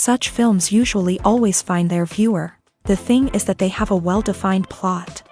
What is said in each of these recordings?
Such films usually always find their viewer. The thing is that they have a well-defined plot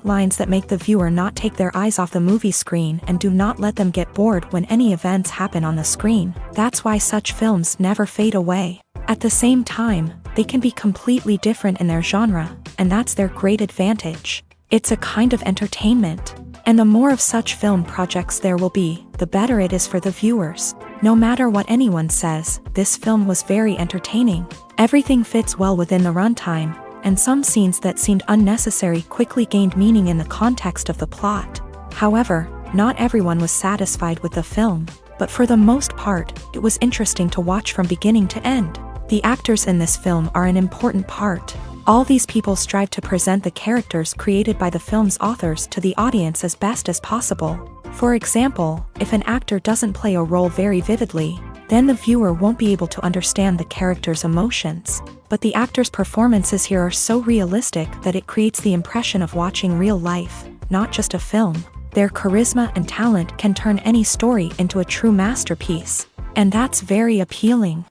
lines that make the viewer not take their eyes off the movie screen and do not let them get bored when any events happen on the screen. That's why such films never fade away. At the same time, they can be completely different in their genre, and that's their great advantage. It's a kind of entertainment. And the more of such film projects there will be, the better it is for the viewers. No matter what anyone says, this film was very entertaining. Everything fits well within the runtime, and some scenes that seemed unnecessary quickly gained meaning in the context of the plot. However, not everyone was satisfied with the film, but for the most part, it was interesting to watch from beginning to end. The actors in this film are an important part. All these people strive to present the characters created by the film's authors to the audience as best as possible. For example, if an actor doesn't play a role very vividly, then the viewer won't be able to understand the character's emotions. But the actors' performances here are so realistic that it creates the impression of watching real life, not just a film. Their charisma and talent can turn any story into a true masterpiece. And that's very appealing.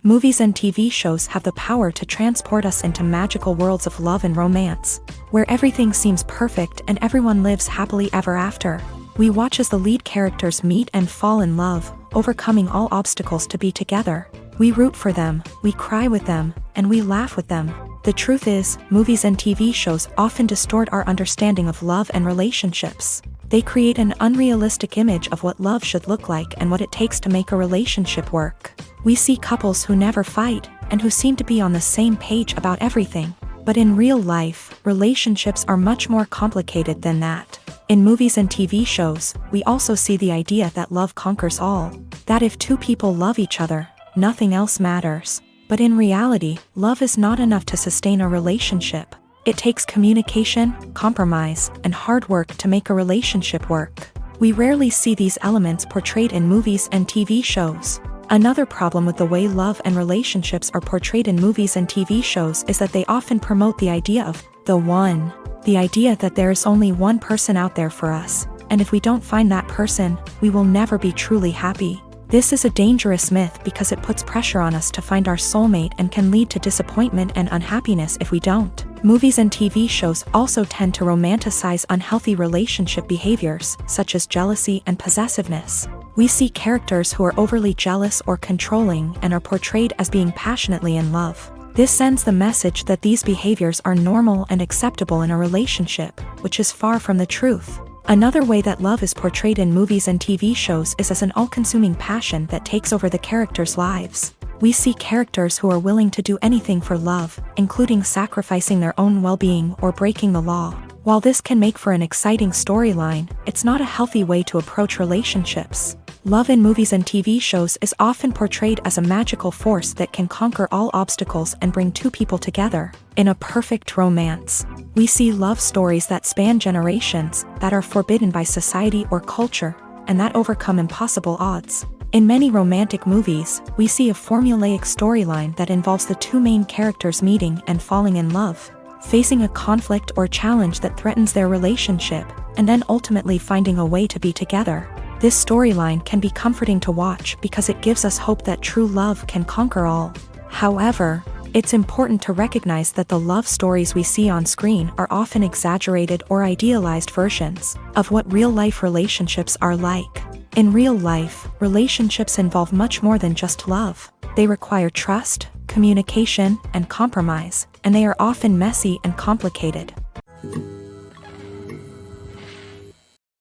Movies and TV shows have the power to transport us into magical worlds of love and romance, where everything seems perfect and everyone lives happily ever after. We watch as the lead characters meet and fall in love, overcoming all obstacles to be together. We root for them, we cry with them, and we laugh with them. The truth is, movies and TV shows often distort our understanding of love and relationships. They create an unrealistic image of what love should look like and what it takes to make a relationship work. We see couples who never fight, and who seem to be on the same page about everything. But in real life, relationships are much more complicated than that. In movies and TV shows, we also see the idea that love conquers all. That if two people love each other, nothing else matters. But in reality, love is not enough to sustain a relationship. It takes communication, compromise, and hard work to make a relationship work. We rarely see these elements portrayed in movies and TV shows. Another problem with the way love and relationships are portrayed in movies and TV shows is that they often promote the idea of the one. The idea that there is only one person out there for us, and if we don't find that person, we will never be truly happy. This is a dangerous myth because it puts pressure on us to find our soulmate and can lead to disappointment and unhappiness if we don't. Movies and TV shows also tend to romanticize unhealthy relationship behaviors, such as jealousy and possessiveness. We see characters who are overly jealous or controlling and are portrayed as being passionately in love. This sends the message that these behaviors are normal and acceptable in a relationship, which is far from the truth. Another way that love is portrayed in movies and TV shows is as an all-consuming passion that takes over the characters' lives. We see characters who are willing to do anything for love, including sacrificing their own well-being or breaking the law. While this can make for an exciting storyline, it's not a healthy way to approach relationships. Love in movies and TV shows is often portrayed as a magical force that can conquer all obstacles and bring two people together in a perfect romance. We see love stories that span generations, that are forbidden by society or culture, and that overcome impossible odds. In many romantic movies, we see a formulaic storyline that involves the two main characters meeting and falling in love, facing a conflict or challenge that threatens their relationship, and then ultimately finding a way to be together. This storyline can be comforting to watch because it gives us hope that true love can conquer all. However, it's important to recognize that the love stories we see on screen are often exaggerated or idealized versions of what real-life relationships are like. In real life, relationships involve much more than just love. They require trust, communication, and compromise, and they are often messy and complicated.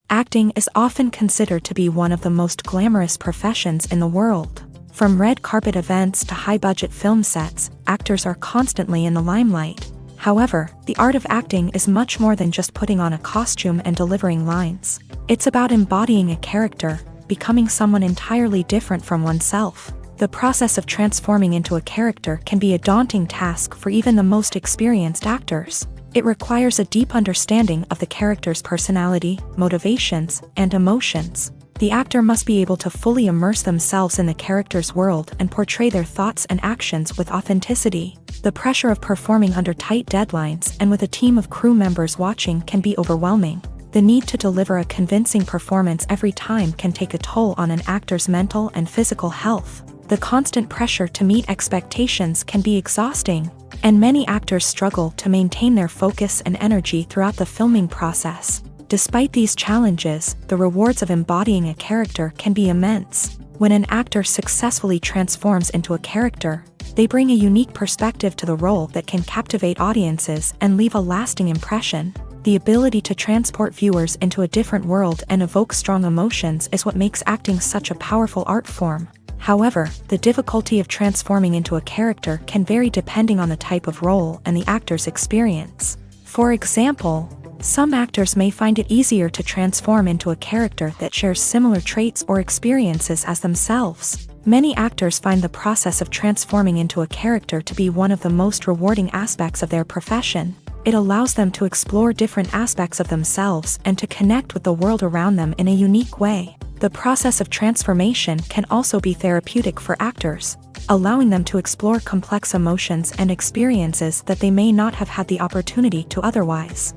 Acting is often considered to be one of the most glamorous professions in the world. From red carpet events to high-budget film sets, actors are constantly in the limelight. However, the art of acting is much more than just putting on a costume and delivering lines. It's about embodying a character, becoming someone entirely different from oneself. The process of transforming into a character can be a daunting task for even the most experienced actors. It requires a deep understanding of the character's personality, motivations, and emotions. The actor must be able to fully immerse themselves in the character's world and portray their thoughts and actions with authenticity. The pressure of performing under tight deadlines and with a team of crew members watching can be overwhelming. The need to deliver a convincing performance every time can take a toll on an actor's mental and physical health. The constant pressure to meet expectations can be exhausting, and many actors struggle to maintain their focus and energy throughout the filming process. Despite these challenges, the rewards of embodying a character can be immense. When an actor successfully transforms into a character, they bring a unique perspective to the role that can captivate audiences and leave a lasting impression. The ability to transport viewers into a different world and evoke strong emotions is what makes acting such a powerful art form. However, the difficulty of transforming into a character can vary depending on the type of role and the actor's experience. For example, some actors may find it easier to transform into a character that shares similar traits or experiences as themselves. Many actors find the process of transforming into a character to be one of the most rewarding aspects of their profession. It allows them to explore different aspects of themselves and to connect with the world around them in a unique way. The process of transformation can also be therapeutic for actors, allowing them to explore complex emotions and experiences that they may not have had the opportunity to otherwise.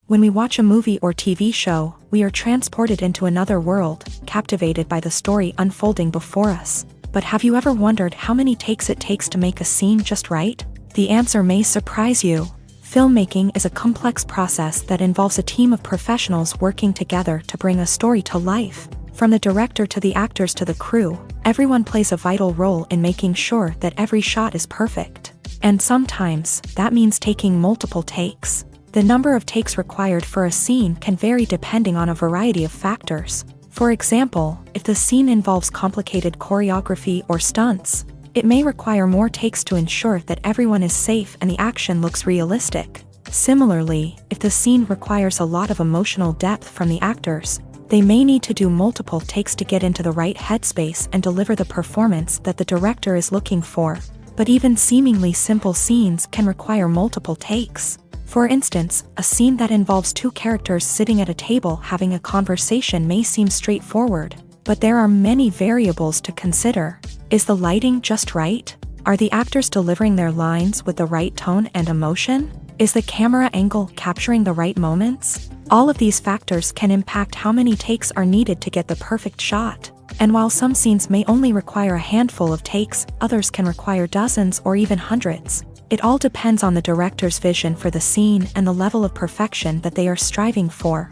When we watch a movie or TV show, we are transported into another world, captivated by the story unfolding before us. But have you ever wondered how many takes it takes to make a scene just right? The answer may surprise you. Filmmaking is a complex process that involves a team of professionals working together to bring a story to life. From the director to the actors to the crew, everyone plays a vital role in making sure that every shot is perfect. And sometimes, that means taking multiple takes. The number of takes required for a scene can vary depending on a variety of factors. For example, if the scene involves complicated choreography or stunts, it may require more takes to ensure that everyone is safe and the action looks realistic. Similarly, if the scene requires a lot of emotional depth from the actors, they may need to do multiple takes to get into the right headspace and deliver the performance that the director is looking for. But even seemingly simple scenes can require multiple takes. For instance, a scene that involves two characters sitting at a table having a conversation may seem straightforward, but there are many variables to consider. Is the lighting just right? Are the actors delivering their lines with the right tone and emotion? Is the camera angle capturing the right moments? All of these factors can impact how many takes are needed to get the perfect shot. And while some scenes may only require a handful of takes, others can require dozens or even hundreds. It all depends on the director's vision for the scene and the level of perfection that they are striving for.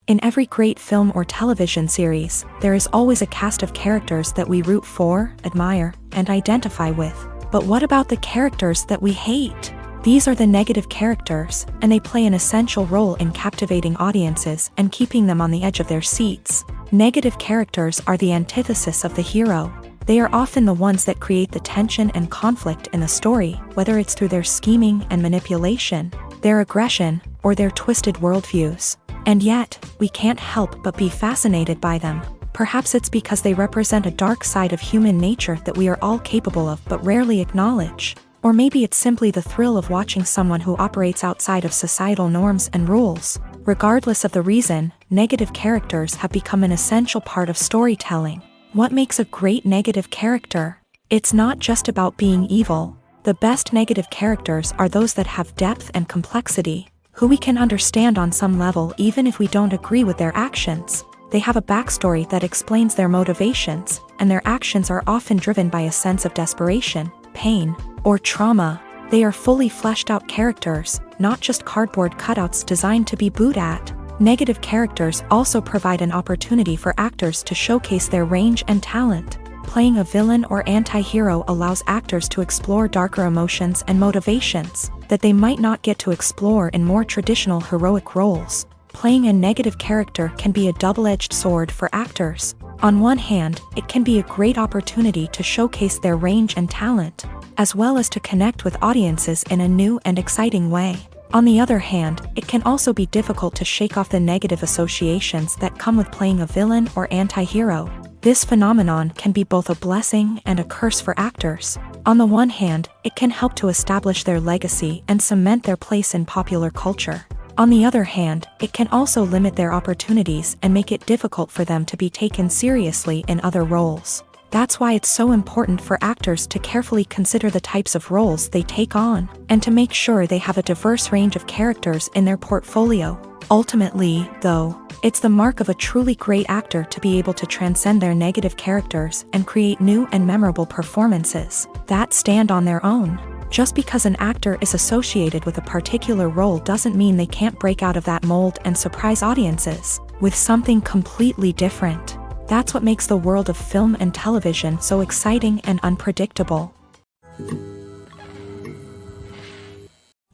In every great film or television series, there is always a cast of characters that we root for, admire, and identify with. But what about the characters that we hate? These are the negative characters, and they play an essential role in captivating audiences and keeping them on the edge of their seats. Negative characters are the antithesis of the hero. They are often the ones that create the tension and conflict in the story, whether it's through their scheming and manipulation, their aggression, or their twisted worldviews. And yet, we can't help but be fascinated by them. Perhaps it's because they represent a dark side of human nature that we are all capable of but rarely acknowledge. Or maybe it's simply the thrill of watching someone who operates outside of societal norms and rules. Regardless of the reason, negative characters have become an essential part of storytelling. What makes a great negative character? It's not just about being evil. The best negative characters are those that have depth and complexity, who we can understand on some level even if we don't agree with their actions. They have a backstory that explains their motivations, and their actions are often driven by a sense of desperation, pain, or trauma. They are fully fleshed out characters, not just cardboard cutouts designed to be booed at. Negative characters also provide an opportunity for actors to showcase their range and talent. Playing a villain or anti-hero allows actors to explore darker emotions and motivations that they might not get to explore in more traditional heroic roles. Playing a negative character can be a double-edged sword for actors. On one hand, it can be a great opportunity to showcase their range and talent, as well as to connect with audiences in a new and exciting way. On the other hand, it can also be difficult to shake off the negative associations that come with playing a villain or anti-hero. This phenomenon can be both a blessing and a curse for actors. On the one hand, it can help to establish their legacy and cement their place in popular culture. On the other hand, it can also limit their opportunities and make it difficult for them to be taken seriously in other roles. That's why it's so important for actors to carefully consider the types of roles they take on, and to make sure they have a diverse range of characters in their portfolio. Ultimately, though, it's the mark of a truly great actor to be able to transcend their negative characters and create new and memorable performances that stand on their own. Just because an actor is associated with a particular role doesn't mean they can't break out of that mold and surprise audiences with something completely different. That's what makes the world of film and television so exciting and unpredictable.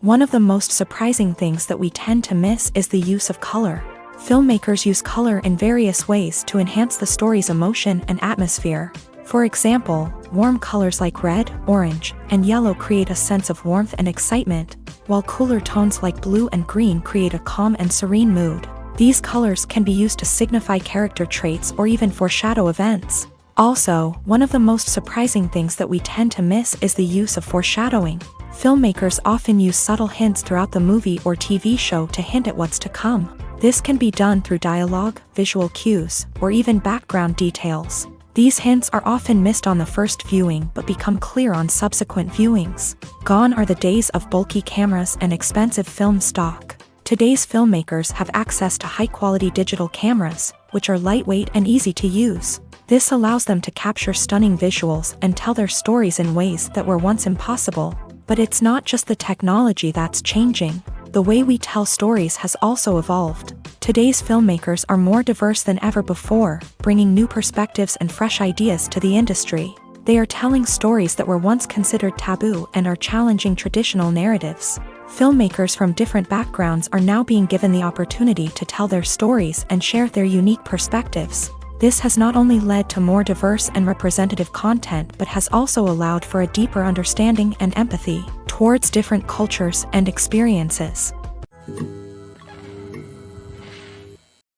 One of the most surprising things that we tend to miss is the use of color. Filmmakers use color in various ways to enhance the story's emotion and atmosphere. For example, warm colors like red, orange, and yellow create a sense of warmth and excitement, while cooler tones like blue and green create a calm and serene mood. These colors can be used to signify character traits or even foreshadow events. Also, one of the most surprising things that we tend to miss is the use of foreshadowing. Filmmakers often use subtle hints throughout the movie or TV show to hint at what's to come. This can be done through dialogue, visual cues, or even background details. These hints are often missed on the first viewing but become clear on subsequent viewings. Gone are the days of bulky cameras and expensive film stock. Today's filmmakers have access to high-quality digital cameras, which are lightweight and easy to use. This allows them to capture stunning visuals and tell their stories in ways that were once impossible. But it's not just the technology that's changing. The way we tell stories has also evolved. Today's filmmakers are more diverse than ever before, bringing new perspectives and fresh ideas to the industry. They are telling stories that were once considered taboo and are challenging traditional narratives. Filmmakers from different backgrounds are now being given the opportunity to tell their stories and share their unique perspectives. This has not only led to more diverse and representative content but has also allowed for a deeper understanding and empathy towards different cultures and experiences.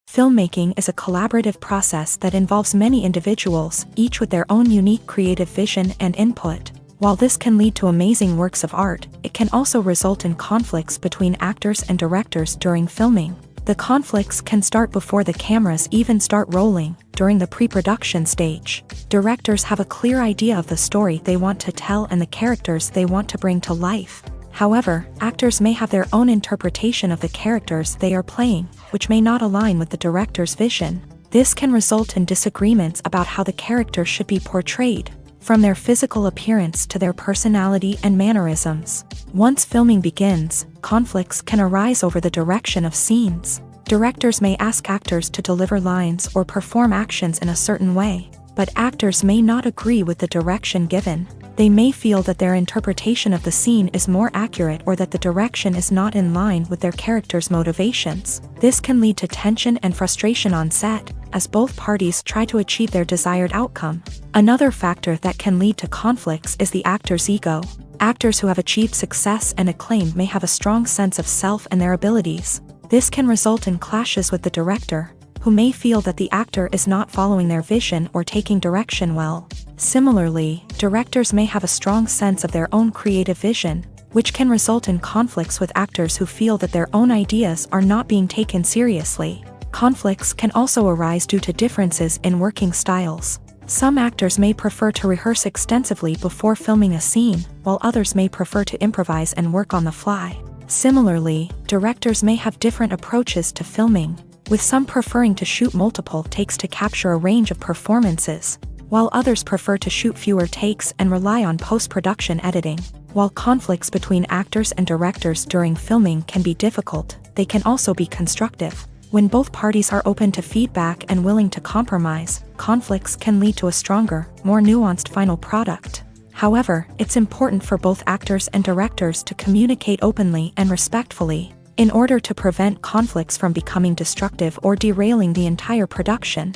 Filmmaking is a collaborative process that involves many individuals, each with their own unique creative vision and input. While this can lead to amazing works of art, it can also result in conflicts between actors and directors during filming. The conflicts can start before the cameras even start rolling, during the pre-production stage. Directors have a clear idea of the story they want to tell and the characters they want to bring to life. However, actors may have their own interpretation of the characters they are playing, which may not align with the director's vision. This can result in disagreements about how the character should be portrayed, from their physical appearance to their personality and mannerisms. Once filming begins, conflicts can arise over the direction of scenes. Directors may ask actors to deliver lines or perform actions in a certain way, but actors may not agree with the direction given. They may feel that their interpretation of the scene is more accurate or that the direction is not in line with their character's motivations. This can lead to tension and frustration on set, as both parties try to achieve their desired outcome. Another factor that can lead to conflicts is the actor's ego. Actors who have achieved success and acclaim may have a strong sense of self and their abilities. This can result in clashes with the director, who may feel that the actor is not following their vision or taking direction well. Similarly, directors may have a strong sense of their own creative vision, which can result in conflicts with actors who feel that their own ideas are not being taken seriously. Conflicts can also arise due to differences in working styles. Some actors may prefer to rehearse extensively before filming a scene, while others may prefer to improvise and work on the fly. Similarly, directors may have different approaches to filming, with some preferring to shoot multiple takes to capture a range of performances, while others prefer to shoot fewer takes and rely on post-production editing. While conflicts between actors and directors during filming can be difficult, they can also be constructive. When both parties are open to feedback and willing to compromise, conflicts can lead to a stronger, more nuanced final product. However, it's important for both actors and directors to communicate openly and respectfully, in order to prevent conflicts from becoming destructive or derailing the entire production.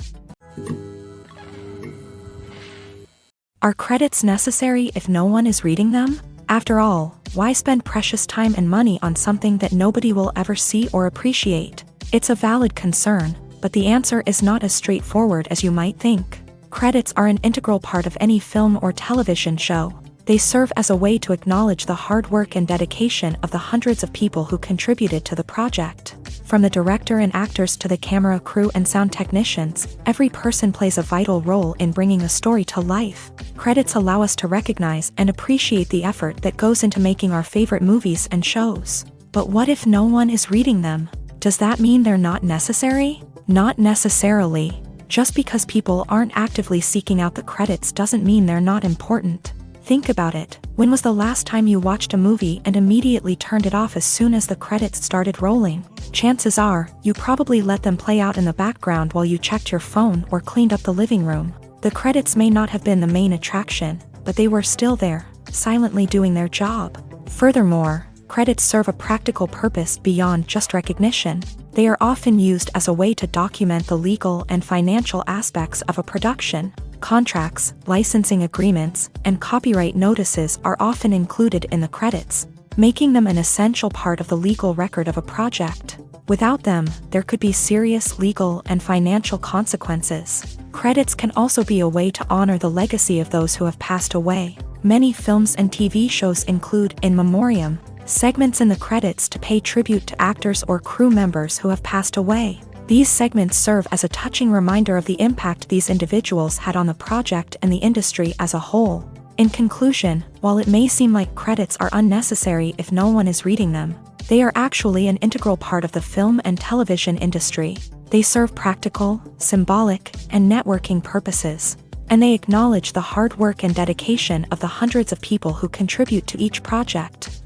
Are credits necessary if no one is reading them? After all, why spend precious time and money on something that nobody will ever see or appreciate? It's a valid concern, but the answer is not as straightforward as you might think. Credits are an integral part of any film or television show. They serve as a way to acknowledge the hard work and dedication of the hundreds of people who contributed to the project. From the director and actors to the camera crew and sound technicians, every person plays a vital role in bringing a story to life. Credits allow us to recognize and appreciate the effort that goes into making our favorite movies and shows. But what if no one is reading them? Does that mean they're not necessary? Not necessarily. Just because people aren't actively seeking out the credits doesn't mean they're not important. Think about it. When was the last time you watched a movie and immediately turned it off as soon as the credits started rolling? Chances are, you probably let them play out in the background while you checked your phone or cleaned up the living room. The credits may not have been the main attraction, but they were still there, silently doing their job. Furthermore, credits serve a practical purpose beyond just recognition. They are often used as a way to document the legal and financial aspects of a production. Contracts, licensing agreements, and copyright notices are often included in the credits, making them an essential part of the legal record of a project. Without them, there could be serious legal and financial consequences. Credits can also be a way to honor the legacy of those who have passed away. Many films and TV shows include in memoriam segments in the credits to pay tribute to actors or crew members who have passed away. These segments serve as a touching reminder of the impact these individuals had on the project and the industry as a whole. In conclusion, while it may seem like credits are unnecessary if no one is reading them, they are actually an integral part of the film and television industry. They serve practical, symbolic, and networking purposes, and they acknowledge the hard work and dedication of the hundreds of people who contribute to each project.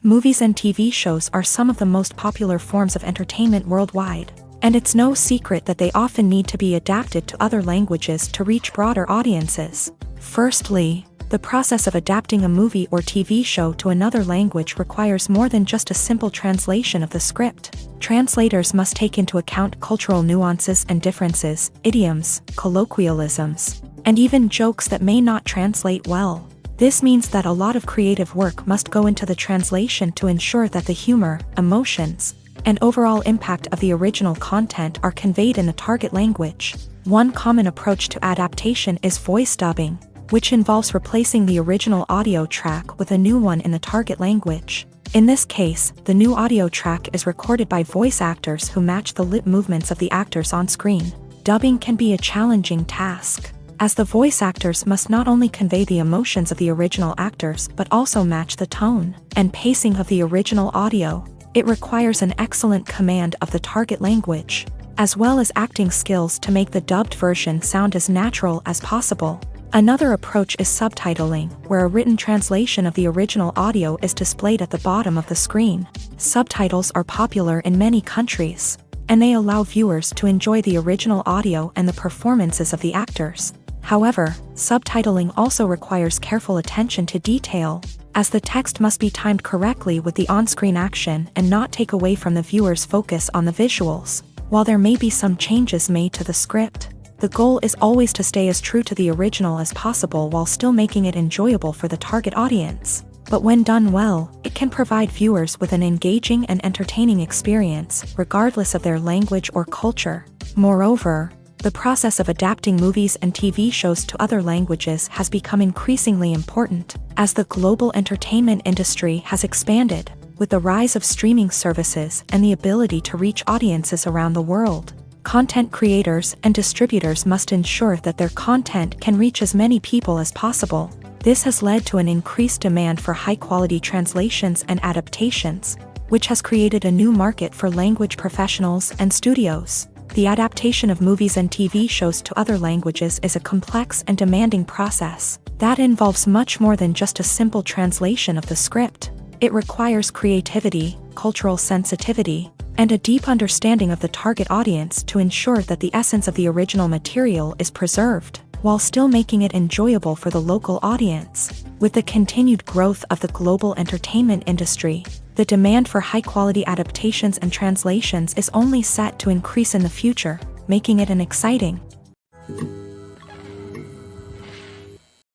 Movies and TV shows are some of the most popular forms of entertainment worldwide, and it's no secret that they often need to be adapted to other languages to reach broader audiences. Firstly, the process of adapting a movie or TV show to another language requires more than just a simple translation of the script. Translators must take into account cultural nuances and differences, idioms, colloquialisms, and even jokes that may not translate well. This means that a lot of creative work must go into the translation to ensure that the humor, emotions, and overall impact of the original content are conveyed in the target language. One common approach to adaptation is voice dubbing, which involves replacing the original audio track with a new one in the target language. In this case, the new audio track is recorded by voice actors who match the lip movements of the actors on screen. Dubbing can be a challenging task, as the voice actors must not only convey the emotions of the original actors but also match the tone and pacing of the original audio. It requires an excellent command of the target language, as well as acting skills to make the dubbed version sound as natural as possible. Another approach is subtitling, where a written translation of the original audio is displayed at the bottom of the screen. Subtitles are popular in many countries, and they allow viewers to enjoy the original audio and the performances of the actors. However, subtitling also requires careful attention to detail, as the text must be timed correctly with the on-screen action and not take away from the viewer's focus on the visuals. While there may be some changes made to the script, the goal is always to stay as true to the original as possible while still making it enjoyable for the target audience. But when done well, it can provide viewers with an engaging and entertaining experience, regardless of their language or culture. Moreover, the process of adapting movies and TV shows to other languages has become increasingly important, as the global entertainment industry has expanded, with the rise of streaming services and the ability to reach audiences around the world. Content creators and distributors must ensure that their content can reach as many people as possible. This has led to an increased demand for high-quality translations and adaptations, which has created a new market for language professionals and studios. The adaptation of movies and TV shows to other languages is a complex and demanding process that involves much more than just a simple translation of the script. It requires creativity, cultural sensitivity, and a deep understanding of the target audience to ensure that the essence of the original material is preserved, while still making it enjoyable for the local audience. With the continued growth of the global entertainment industry, the demand for high-quality adaptations and translations is only set to increase in the future, making it an exciting.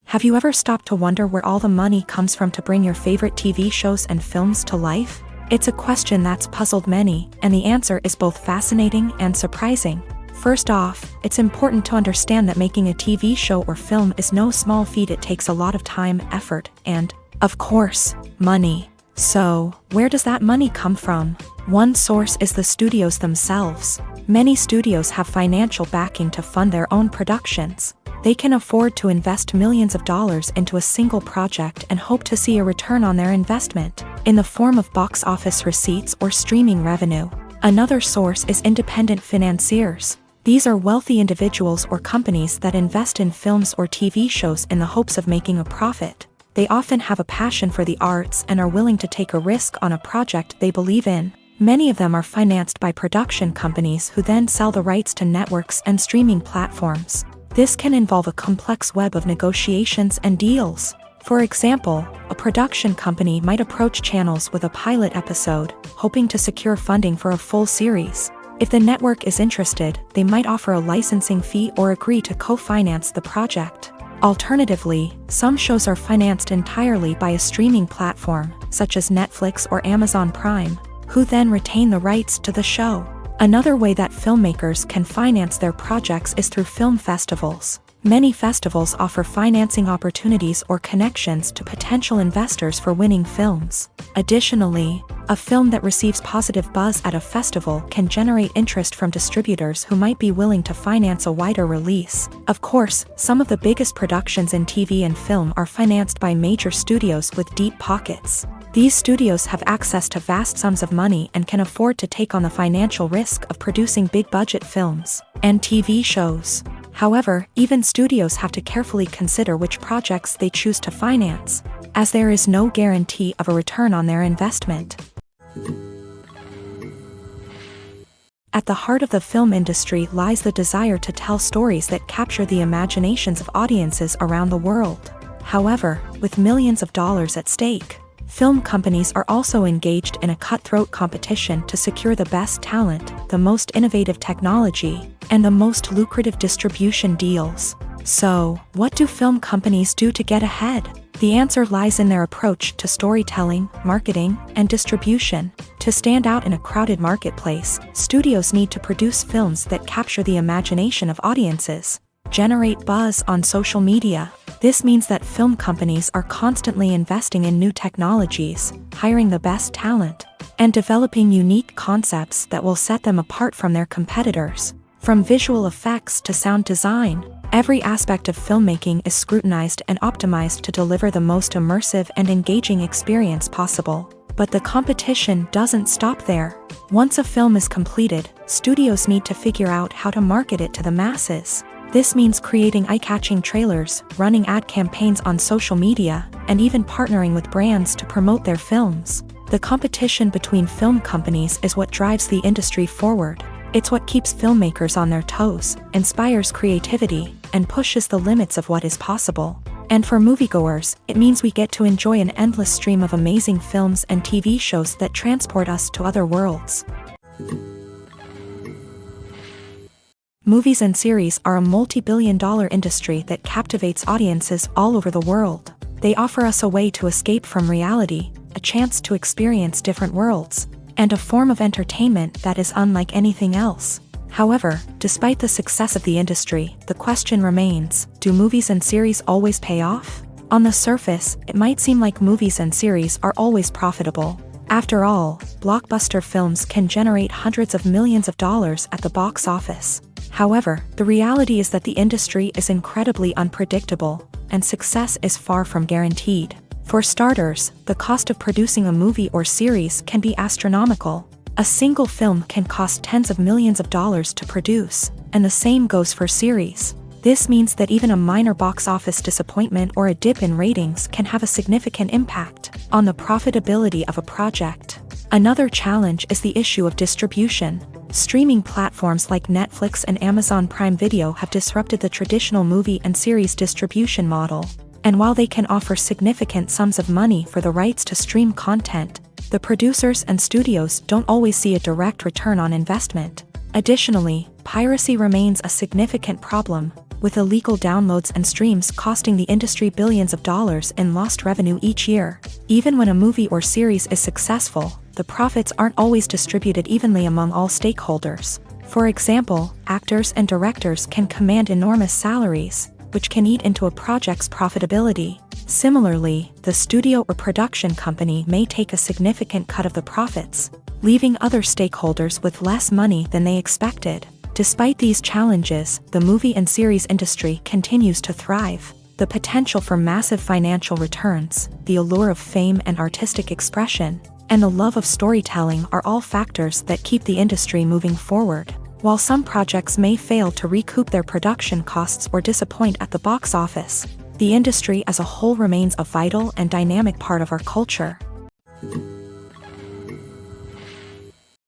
Have you ever stopped to wonder where all the money comes from to bring your favorite TV shows and films to life? It's a question that's puzzled many, and the answer is both fascinating and surprising. First off, it's important to understand that making a TV show or film is no small feat. It takes a lot of time, effort, and, of course, money. So, where does that money come from? One source is the studios themselves. Many studios have financial backing to fund their own productions. They can afford to invest millions of dollars into a single project and hope to see a return on their investment, in the form of box office receipts or streaming revenue. Another source is independent financiers. These are wealthy individuals or companies that invest in films or TV shows in the hopes of making a profit. They often have a passion for the arts and are willing to take a risk on a project they believe in. Many of them are financed by production companies who then sell the rights to networks and streaming platforms. This can involve a complex web of negotiations and deals. For example, a production company might approach channels with a pilot episode, hoping to secure funding for a full series. If the network is interested, they might offer a licensing fee or agree to co-finance the project. Alternatively, some shows are financed entirely by a streaming platform, such as Netflix or Amazon Prime, who then retain the rights to the show. Another way that filmmakers can finance their projects is through film festivals. Many festivals offer financing opportunities or connections to potential investors for winning films. Additionally, a film that receives positive buzz at a festival can generate interest from distributors who might be willing to finance a wider release. Of course, some of the biggest productions in TV and film are financed by major studios with deep pockets. These studios have access to vast sums of money and can afford to take on the financial risk of producing big-budget films and TV shows. However, even studios have to carefully consider which projects they choose to finance, as there is no guarantee of a return on their investment. At the heart of the film industry lies the desire to tell stories that capture the imaginations of audiences around the world. However, with millions of dollars at stake, film companies are also engaged in a cutthroat competition to secure the best talent, the most innovative technology, and the most lucrative distribution deals. So, what do film companies do to get ahead? The answer lies in their approach to storytelling, marketing, and distribution. To stand out in a crowded marketplace, studios need to produce films that capture the imagination of audiences, generate buzz on social media. This means that film companies are constantly investing in new technologies, hiring the best talent, and developing unique concepts that will set them apart from their competitors. From visual effects to sound design, every aspect of filmmaking is scrutinized and optimized to deliver the most immersive and engaging experience possible. But the competition doesn't stop there. Once a film is completed, studios need to figure out how to market it to the masses. This means creating eye-catching trailers, running ad campaigns on social media, and even partnering with brands to promote their films. The competition between film companies is what drives the industry forward. It's what keeps filmmakers on their toes, inspires creativity, and pushes the limits of what is possible. And for moviegoers, it means we get to enjoy an endless stream of amazing films and TV shows that transport us to other worlds. Movies and series are a multi-billion-dollar industry that captivates audiences all over the world. They offer us a way to escape from reality, a chance to experience different worlds, and a form of entertainment that is unlike anything else. However, despite the success of the industry, the question remains, do movies and series always pay off? On the surface, it might seem like movies and series are always profitable. After all, blockbuster films can generate hundreds of millions of dollars at the box office. However, the reality is that the industry is incredibly unpredictable, and success is far from guaranteed. For starters, the cost of producing a movie or series can be astronomical. A single film can cost tens of millions of dollars to produce, and the same goes for series. This means that even a minor box office disappointment or a dip in ratings can have a significant impact on the profitability of a project. Another challenge is the issue of distribution. Streaming platforms like Netflix and Amazon Prime Video have disrupted the traditional movie and series distribution model. And while they can offer significant sums of money for the rights to stream content, the producers and studios don't always see a direct return on investment. Additionally, piracy remains a significant problem, with illegal downloads and streams costing the industry billions of dollars in lost revenue each year. Even when a movie or series is successful, the profits aren't always distributed evenly among all stakeholders. For example, actors and directors can command enormous salaries, which can eat into a project's profitability. Similarly, the studio or production company may take a significant cut of the profits, leaving other stakeholders with less money than they expected. Despite these challenges, the movie and series industry continues to thrive. The potential for massive financial returns, the allure of fame and artistic expression, and the love of storytelling are all factors that keep the industry moving forward. While some projects may fail to recoup their production costs or disappoint at the box office, the industry as a whole remains a vital and dynamic part of our culture.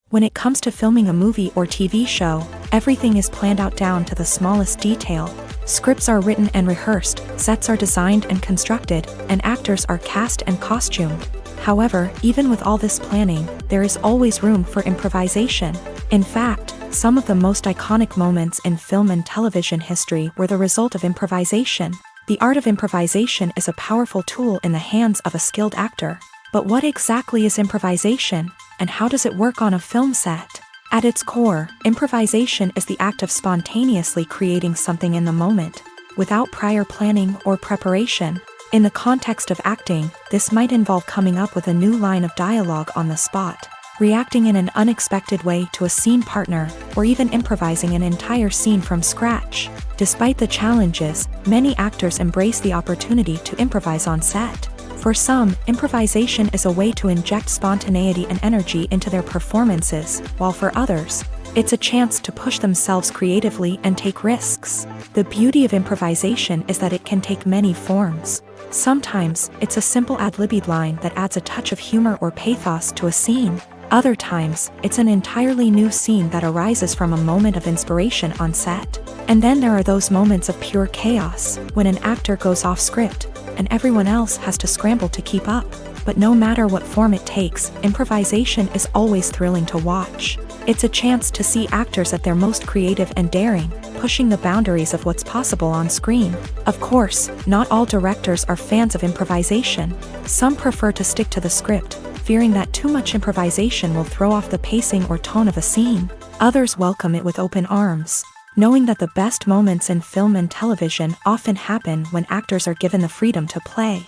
When it comes to filming a movie or TV show, everything is planned out down to the smallest detail. Scripts are written and rehearsed, sets are designed and constructed, and actors are cast and costumed. However, even with all this planning, there is always room for improvisation. In fact, some of the most iconic moments in film and television history were the result of improvisation. The art of improvisation is a powerful tool in the hands of a skilled actor. But what exactly is improvisation, and how does it work on a film set? At its core, improvisation is the act of spontaneously creating something in the moment, without prior planning or preparation. In the context of acting, this might involve coming up with a new line of dialogue on the spot, reacting in an unexpected way to a scene partner, or even improvising an entire scene from scratch. Despite the challenges, many actors embrace the opportunity to improvise on set. For some, improvisation is a way to inject spontaneity and energy into their performances, while for others, it's a chance to push themselves creatively and take risks. The beauty of improvisation is that it can take many forms. Sometimes, it's a simple ad-libbed line that adds a touch of humor or pathos to a scene. Other times, it's an entirely new scene that arises from a moment of inspiration on set. And then there are those moments of pure chaos, when an actor goes off script, and everyone else has to scramble to keep up. But no matter what form it takes, improvisation is always thrilling to watch. It's a chance to see actors at their most creative and daring, pushing the boundaries of what's possible on screen. Of course, not all directors are fans of improvisation. Some prefer to stick to the script, fearing that too much improvisation will throw off the pacing or tone of a scene. Others welcome it with open arms, knowing that the best moments in film and television often happen when actors are given the freedom to play.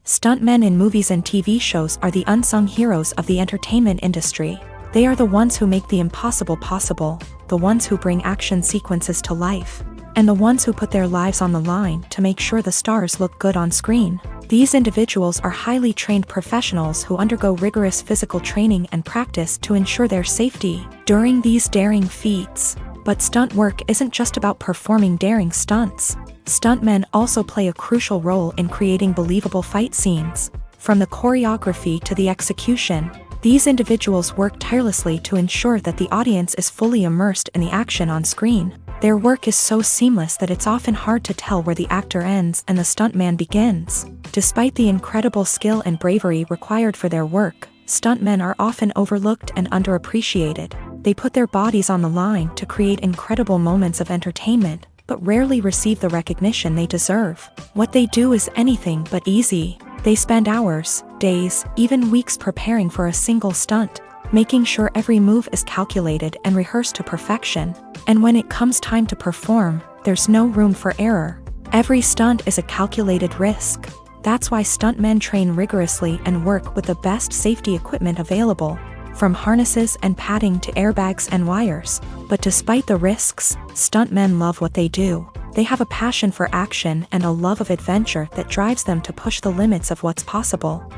Stuntmen in movies and TV shows are the unsung heroes of the entertainment industry. They are the ones who make the impossible possible, the ones who bring action sequences to life, and the ones who put their lives on the line to make sure the stars look good on screen. These individuals are highly trained professionals who undergo rigorous physical training and practice to ensure their safety during these daring feats. But stunt work isn't just about performing daring stunts. Stuntmen also play a crucial role in creating believable fight scenes. From the choreography to the execution, these individuals work tirelessly to ensure that the audience is fully immersed in the action on screen. Their work is so seamless that it's often hard to tell where the actor ends and the stuntman begins. Despite the incredible skill and bravery required for their work, stuntmen are often overlooked and underappreciated. They put their bodies on the line to create incredible moments of entertainment, but rarely receive the recognition they deserve. What they do is anything but easy. They spend hours, days, even weeks preparing for a single stunt, making sure every move is calculated and rehearsed to perfection. And when it comes time to perform, there's no room for error. Every stunt is a calculated risk. That's why stuntmen train rigorously and work with the best safety equipment available, from harnesses and padding to airbags and wires. But despite the risks, stuntmen love what they do. They have a passion for action and a love of adventure that drives them to push the limits of what's possible.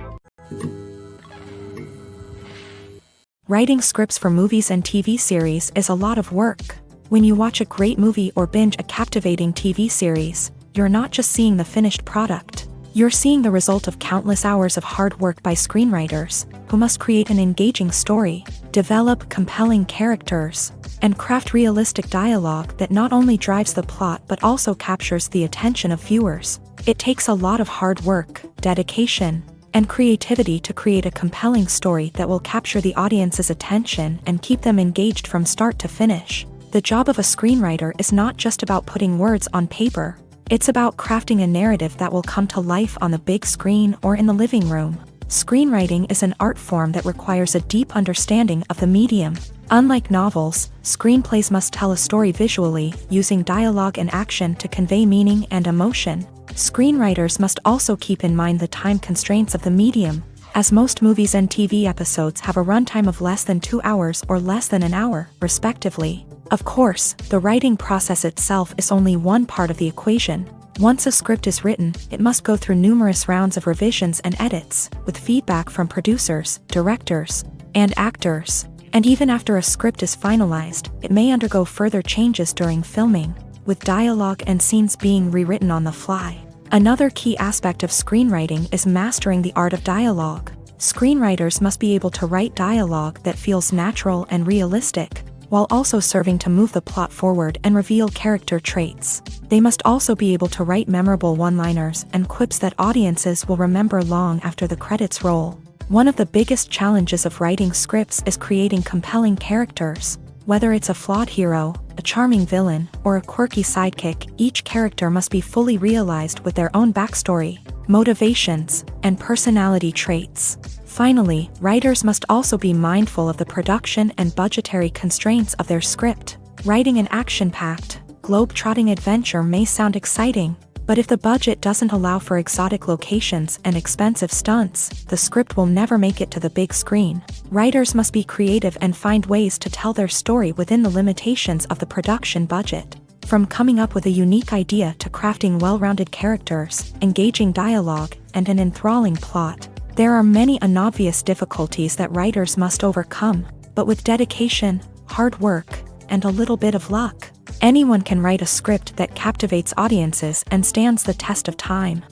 Writing scripts for movies and TV series is a lot of work. When you watch a great movie or binge a captivating TV series, you're not just seeing the finished product. You're seeing the result of countless hours of hard work by screenwriters, who must create an engaging story, develop compelling characters, and craft realistic dialogue that not only drives the plot but also captures the attention of viewers. It takes a lot of hard work, dedication, and creativity to create a compelling story that will capture the audience's attention and keep them engaged from start to finish. The job of a screenwriter is not just about putting words on paper. It's about crafting a narrative that will come to life on the big screen or in the living room. Screenwriting is an art form that requires a deep understanding of the medium. Unlike novels, screenplays must tell a story visually, using dialogue and action to convey meaning and emotion. Screenwriters must also keep in mind the time constraints of the medium, as most movies and TV episodes have a runtime of less than 2 hours or less than an hour, respectively. Of course, the writing process itself is only one part of the equation. Once a script is written, it must go through numerous rounds of revisions and edits, with feedback from producers, directors, and actors. And even after a script is finalized, it may undergo further changes during filming, with dialogue and scenes being rewritten on the fly. Another key aspect of screenwriting is mastering the art of dialogue. Screenwriters must be able to write dialogue that feels natural and realistic, while also serving to move the plot forward and reveal character traits. They must also be able to write memorable one-liners and quips that audiences will remember long after the credits roll. One of the biggest challenges of writing scripts is creating compelling characters. Whether it's a flawed hero, a charming villain, or a quirky sidekick, each character must be fully realized with their own backstory, motivations, and personality traits. Finally, writers must also be mindful of the production and budgetary constraints of their script. Writing an action-packed, globe-trotting adventure may sound exciting, but if the budget doesn't allow for exotic locations and expensive stunts, the script will never make it to the big screen. Writers must be creative and find ways to tell their story within the limitations of the production budget. From coming up with a unique idea to crafting well-rounded characters, engaging dialogue, and an enthralling plot, there are many unobvious difficulties that writers must overcome, but with dedication, hard work, and a little bit of luck, anyone can write a script that captivates audiences and stands the test of time.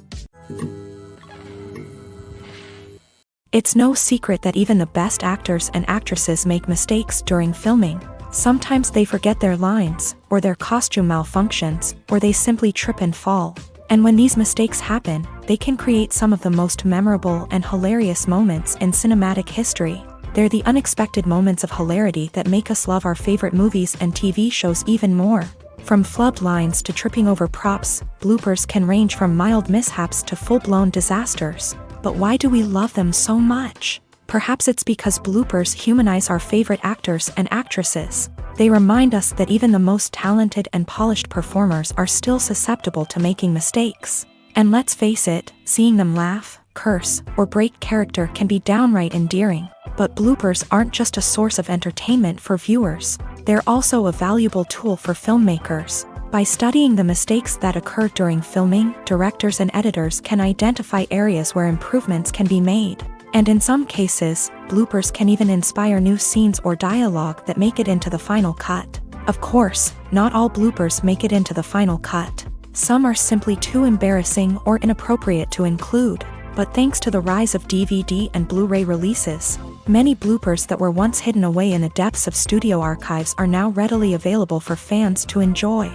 It's no secret that even the best actors and actresses make mistakes during filming. Sometimes they forget their lines, or their costume malfunctions, or they simply trip and fall. And when these mistakes happen, they can create some of the most memorable and hilarious moments in cinematic history. They're the unexpected moments of hilarity that make us love our favorite movies and TV shows even more. From flubbed lines to tripping over props, bloopers can range from mild mishaps to full-blown disasters. But why do we love them so much? Perhaps it's because bloopers humanize our favorite actors and actresses. They remind us that even the most talented and polished performers are still susceptible to making mistakes. And let's face it, seeing them laugh, curse, or break character can be downright endearing. But bloopers aren't just a source of entertainment for viewers. They're also a valuable tool for filmmakers. By studying the mistakes that occur during filming, directors and editors can identify areas where improvements can be made. And in some cases, bloopers can even inspire new scenes or dialogue that make it into the final cut. Of course, not all bloopers make it into the final cut. Some are simply too embarrassing or inappropriate to include. But thanks to the rise of DVD and Blu-ray releases, many bloopers that were once hidden away in the depths of studio archives are now readily available for fans to enjoy.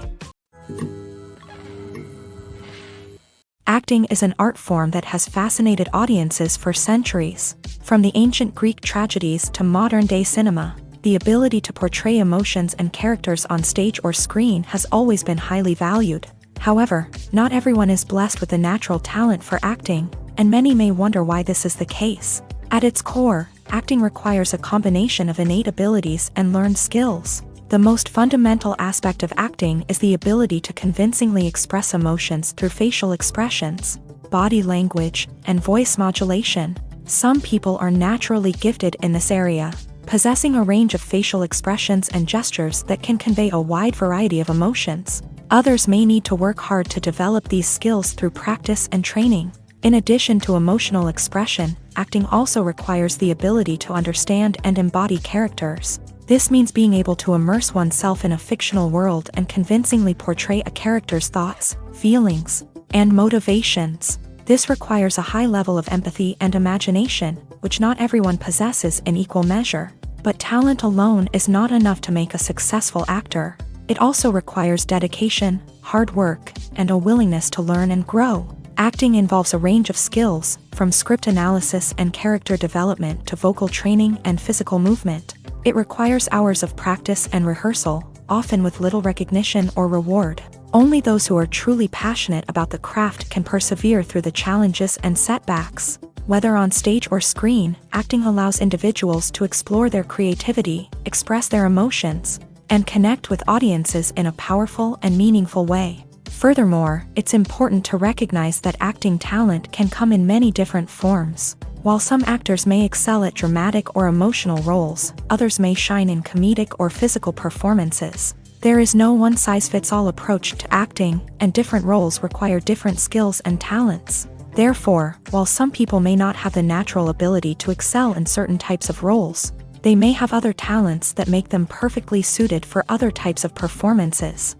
Acting is an art form that has fascinated audiences for centuries. From the ancient Greek tragedies to modern-day cinema, the ability to portray emotions and characters on stage or screen has always been highly valued. However, not everyone is blessed with the natural talent for acting, and many may wonder why this is the case. At its core, acting requires a combination of innate abilities and learned skills. The most fundamental aspect of acting is the ability to convincingly express emotions through facial expressions, body language, and voice modulation. Some people are naturally gifted in this area, possessing a range of facial expressions and gestures that can convey a wide variety of emotions. Others may need to work hard to develop these skills through practice and training. In addition to emotional expression, acting also requires the ability to understand and embody characters. This means being able to immerse oneself in a fictional world and convincingly portray a character's thoughts, feelings, and motivations. This requires a high level of empathy and imagination, which not everyone possesses in equal measure. But talent alone is not enough to make a successful actor. It also requires dedication, hard work, and a willingness to learn and grow. Acting involves a range of skills, from script analysis and character development to vocal training and physical movement. It requires hours of practice and rehearsal, often with little recognition or reward. Only those who are truly passionate about the craft can persevere through the challenges and setbacks. Whether on stage or screen, acting allows individuals to explore their creativity, express their emotions, and connect with audiences in a powerful and meaningful way. Furthermore, it's important to recognize that acting talent can come in many different forms. While some actors may excel at dramatic or emotional roles, others may shine in comedic or physical performances. There is no one-size-fits-all approach to acting, and different roles require different skills and talents. Therefore, while some people may not have the natural ability to excel in certain types of roles, they may have other talents that make them perfectly suited for other types of performances.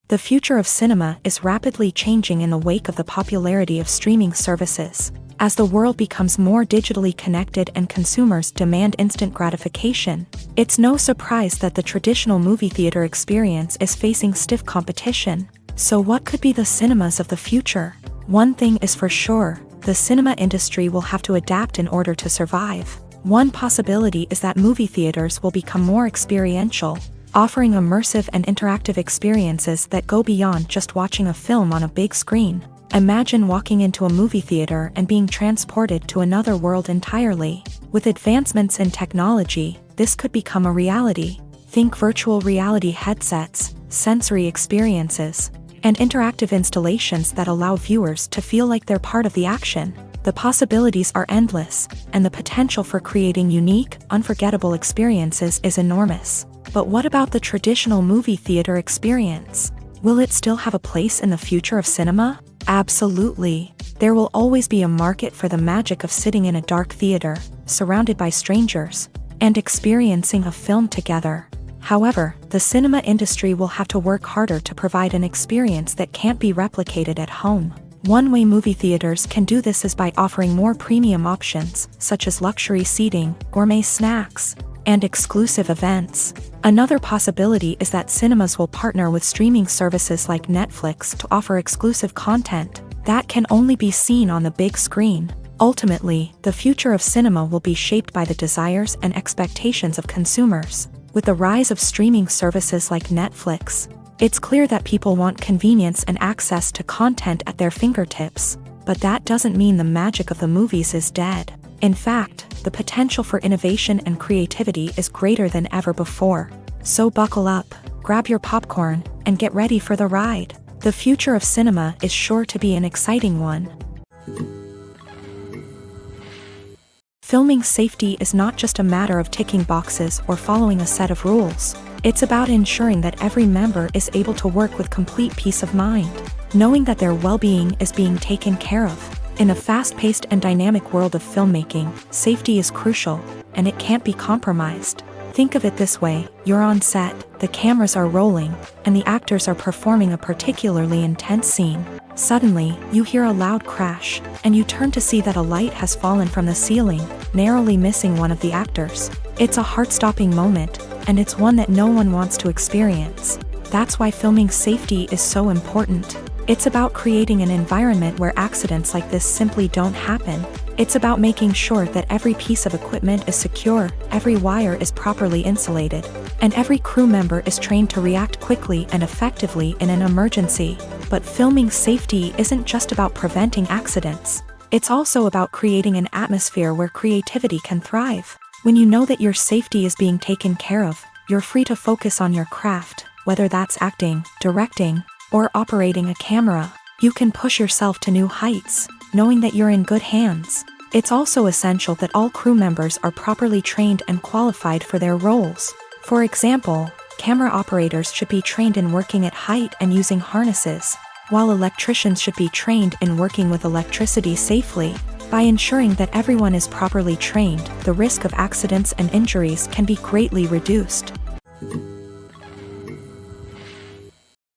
The future of cinema is rapidly changing in the wake of the popularity of streaming services. As the world becomes more digitally connected and consumers demand instant gratification, it's no surprise that the traditional movie theater experience is facing stiff competition. So what could be the cinemas of the future? One thing is for sure, the cinema industry will have to adapt in order to survive. One possibility is that movie theaters will become more experiential, offering immersive and interactive experiences that go beyond just watching a film on a big screen. Imagine walking into a movie theater and being transported to another world entirely. With advancements in technology, this could become a reality. Think virtual reality headsets, sensory experiences, and interactive installations that allow viewers to feel like they're part of the action. The possibilities are endless, and the potential for creating unique, unforgettable experiences is enormous. But what about the traditional movie theater experience? Will it still have a place in the future of cinema? Absolutely. There will always be a market for the magic of sitting in a dark theater, surrounded by strangers, and experiencing a film together. However, the cinema industry will have to work harder to provide an experience that can't be replicated at home. One way movie theaters can do this is by offering more premium options, such as luxury seating, gourmet snacks, and exclusive events. Another possibility is that cinemas will partner with streaming services like Netflix to offer exclusive content that can only be seen on the big screen. Ultimately, the future of cinema will be shaped by the desires and expectations of consumers. With the rise of streaming services like Netflix, it's clear that people want convenience and access to content at their fingertips. But that doesn't mean the magic of the movies is dead. In fact, the potential for innovation and creativity is greater than ever before. So buckle up, grab your popcorn, and get ready for the ride. The future of cinema is sure to be an exciting one. Filming safety is not just a matter of ticking boxes or following a set of rules. It's about ensuring that every member is able to work with complete peace of mind, knowing that their well-being is being taken care of. In a fast-paced and dynamic world of filmmaking, safety is crucial, and it can't be compromised. Think of it this way: you're on set, the cameras are rolling, and the actors are performing a particularly intense scene. Suddenly, you hear a loud crash, and you turn to see that a light has fallen from the ceiling, narrowly missing one of the actors. It's a heart-stopping moment, and it's one that no one wants to experience. That's why filming safety is so important. It's about creating an environment where accidents like this simply don't happen. It's about making sure that every piece of equipment is secure, every wire is properly insulated, and every crew member is trained to react quickly and effectively in an emergency. But filming safety isn't just about preventing accidents. It's also about creating an atmosphere where creativity can thrive. When you know that your safety is being taken care of, you're free to focus on your craft, whether that's acting, directing, or operating a camera. You can push yourself to new heights, knowing that you're in good hands. It's also essential that all crew members are properly trained and qualified for their roles. For example, camera operators should be trained in working at height and using harnesses, while electricians should be trained in working with electricity safely. By ensuring that everyone is properly trained, the risk of accidents and injuries can be greatly reduced.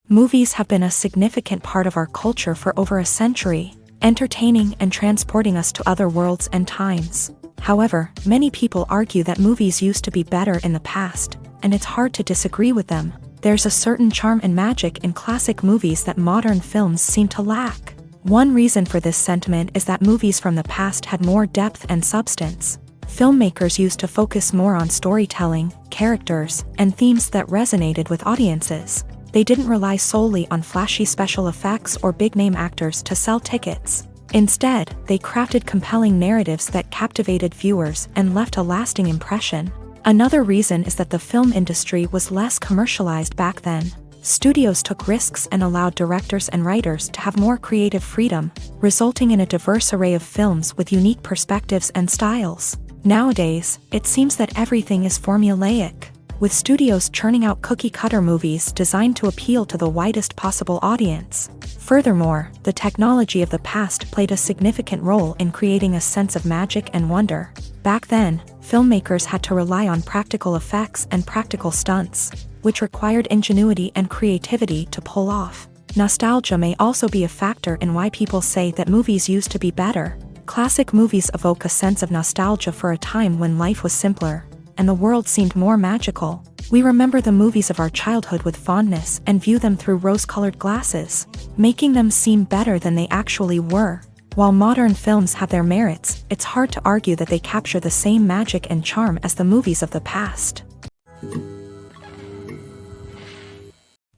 Movies have been a significant part of our culture for over a century, entertaining and transporting us to other worlds and times. However, many people argue that movies used to be better in the past, and it's hard to disagree with them. There's a certain charm and magic in classic movies that modern films seem to lack. One reason for this sentiment is that movies from the past had more depth and substance. Filmmakers used to focus more on storytelling, characters, and themes that resonated with audiences. They didn't rely solely on flashy special effects or big-name actors to sell tickets. Instead, they crafted compelling narratives that captivated viewers and left a lasting impression. Another reason is that the film industry was less commercialized back then. Studios took risks and allowed directors and writers to have more creative freedom, resulting in a diverse array of films with unique perspectives and styles. Nowadays, it seems that everything is formulaic, with studios churning out cookie-cutter movies designed to appeal to the widest possible audience. Furthermore, the technology of the past played a significant role in creating a sense of magic and wonder. Back then, filmmakers had to rely on practical effects and practical stunts, which required ingenuity and creativity to pull off. Nostalgia may also be a factor in why people say that movies used to be better. Classic movies evoke a sense of nostalgia for a time when life was simpler, and the world seemed more magical. We remember the movies of our childhood with fondness and view them through rose-colored glasses, making them seem better than they actually were. While modern films have their merits, it's hard to argue that they capture the same magic and charm as the movies of the past.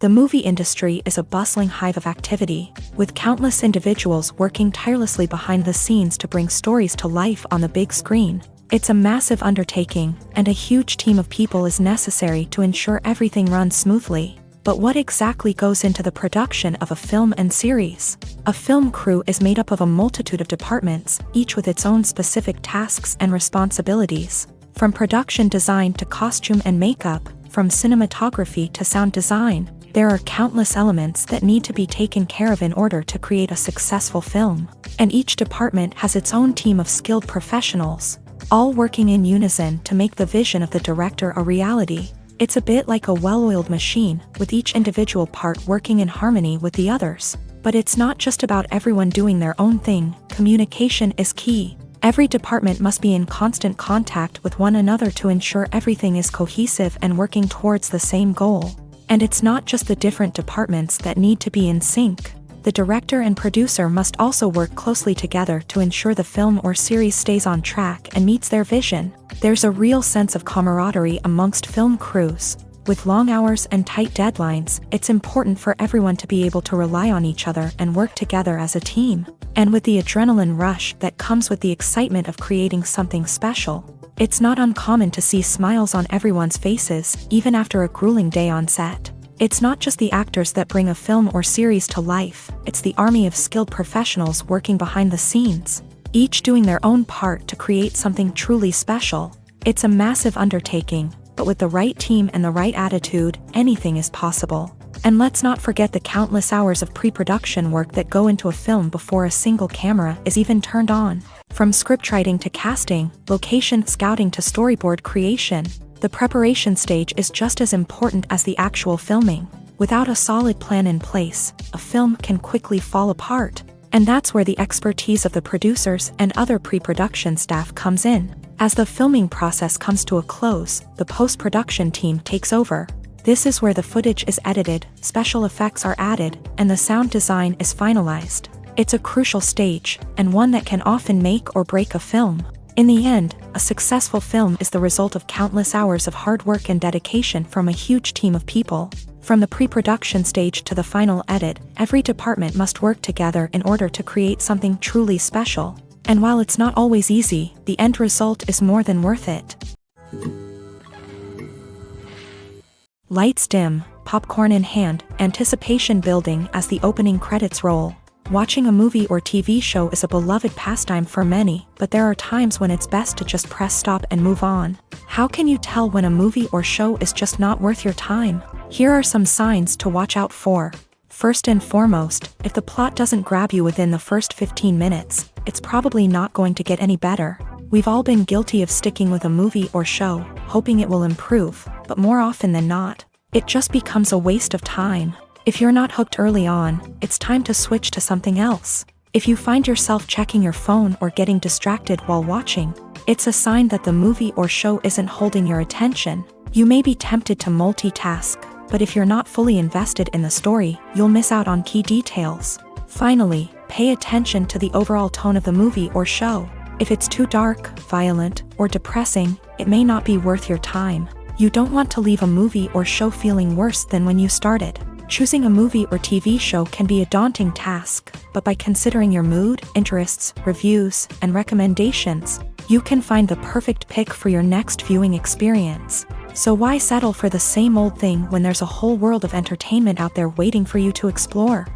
The movie industry is a bustling hive of activity, with countless individuals working tirelessly behind the scenes to bring stories to life on the big screen. It's a massive undertaking, and a huge team of people is necessary to ensure everything runs smoothly. But what exactly goes into the production of a film and series? A film crew is made up of a multitude of departments, each with its own specific tasks and responsibilities. From production design to costume and makeup, from cinematography to sound design, there are countless elements that need to be taken care of in order to create a successful film. And each department has its own team of skilled professionals, all working in unison to make the vision of the director a reality. It's a bit like a well-oiled machine, with each individual part working in harmony with the others. But it's not just about everyone doing their own thing. Communication is key. Every department must be in constant contact with one another to ensure everything is cohesive and working towards the same goal. And it's not just the different departments that need to be in sync. The director and producer must also work closely together to ensure the film or series stays on track and meets their vision. There's a real sense of camaraderie amongst film crews. With long hours and tight deadlines, it's important for everyone to be able to rely on each other and work together as a team. And with the adrenaline rush that comes with the excitement of creating something special, it's not uncommon to see smiles on everyone's faces, even after a grueling day on set. It's not just the actors that bring a film or series to life, it's the army of skilled professionals working behind the scenes, each doing their own part to create something truly special. It's a massive undertaking, but with the right team and the right attitude, anything is possible. And let's not forget the countless hours of pre-production work that go into a film before a single camera is even turned on. From scriptwriting to casting, location scouting to storyboard creation, the preparation stage is just as important as the actual filming. Without a solid plan in place, a film can quickly fall apart. And that's where the expertise of the producers and other pre-production staff comes in. As the filming process comes to a close, the post-production team takes over. This is where the footage is edited, special effects are added, and the sound design is finalized. It's a crucial stage, and one that can often make or break a film. In the end, a successful film is the result of countless hours of hard work and dedication from a huge team of people. From the pre-production stage to the final edit, every department must work together in order to create something truly special. And while it's not always easy, the end result is more than worth it. Lights dim, popcorn in hand, anticipation building as the opening credits roll. Watching a movie or TV show is a beloved pastime for many, but there are times when it's best to just press stop and move on. How can you tell when a movie or show is just not worth your time? Here are some signs to watch out for. First and foremost, if the plot doesn't grab you within the first 15 minutes, it's probably not going to get any better. We've all been guilty of sticking with a movie or show, hoping it will improve, but more often than not, it just becomes a waste of time. If you're not hooked early on, it's time to switch to something else. If you find yourself checking your phone or getting distracted while watching, it's a sign that the movie or show isn't holding your attention. You may be tempted to multitask, but if you're not fully invested in the story, you'll miss out on key details. Finally, pay attention to the overall tone of the movie or show. If it's too dark, violent, or depressing, it may not be worth your time. You don't want to leave a movie or show feeling worse than when you started. Choosing a movie or TV show can be a daunting task, but by considering your mood, interests, reviews, and recommendations, you can find the perfect pick for your next viewing experience. So why settle for the same old thing when there's a whole world of entertainment out there waiting for you to explore?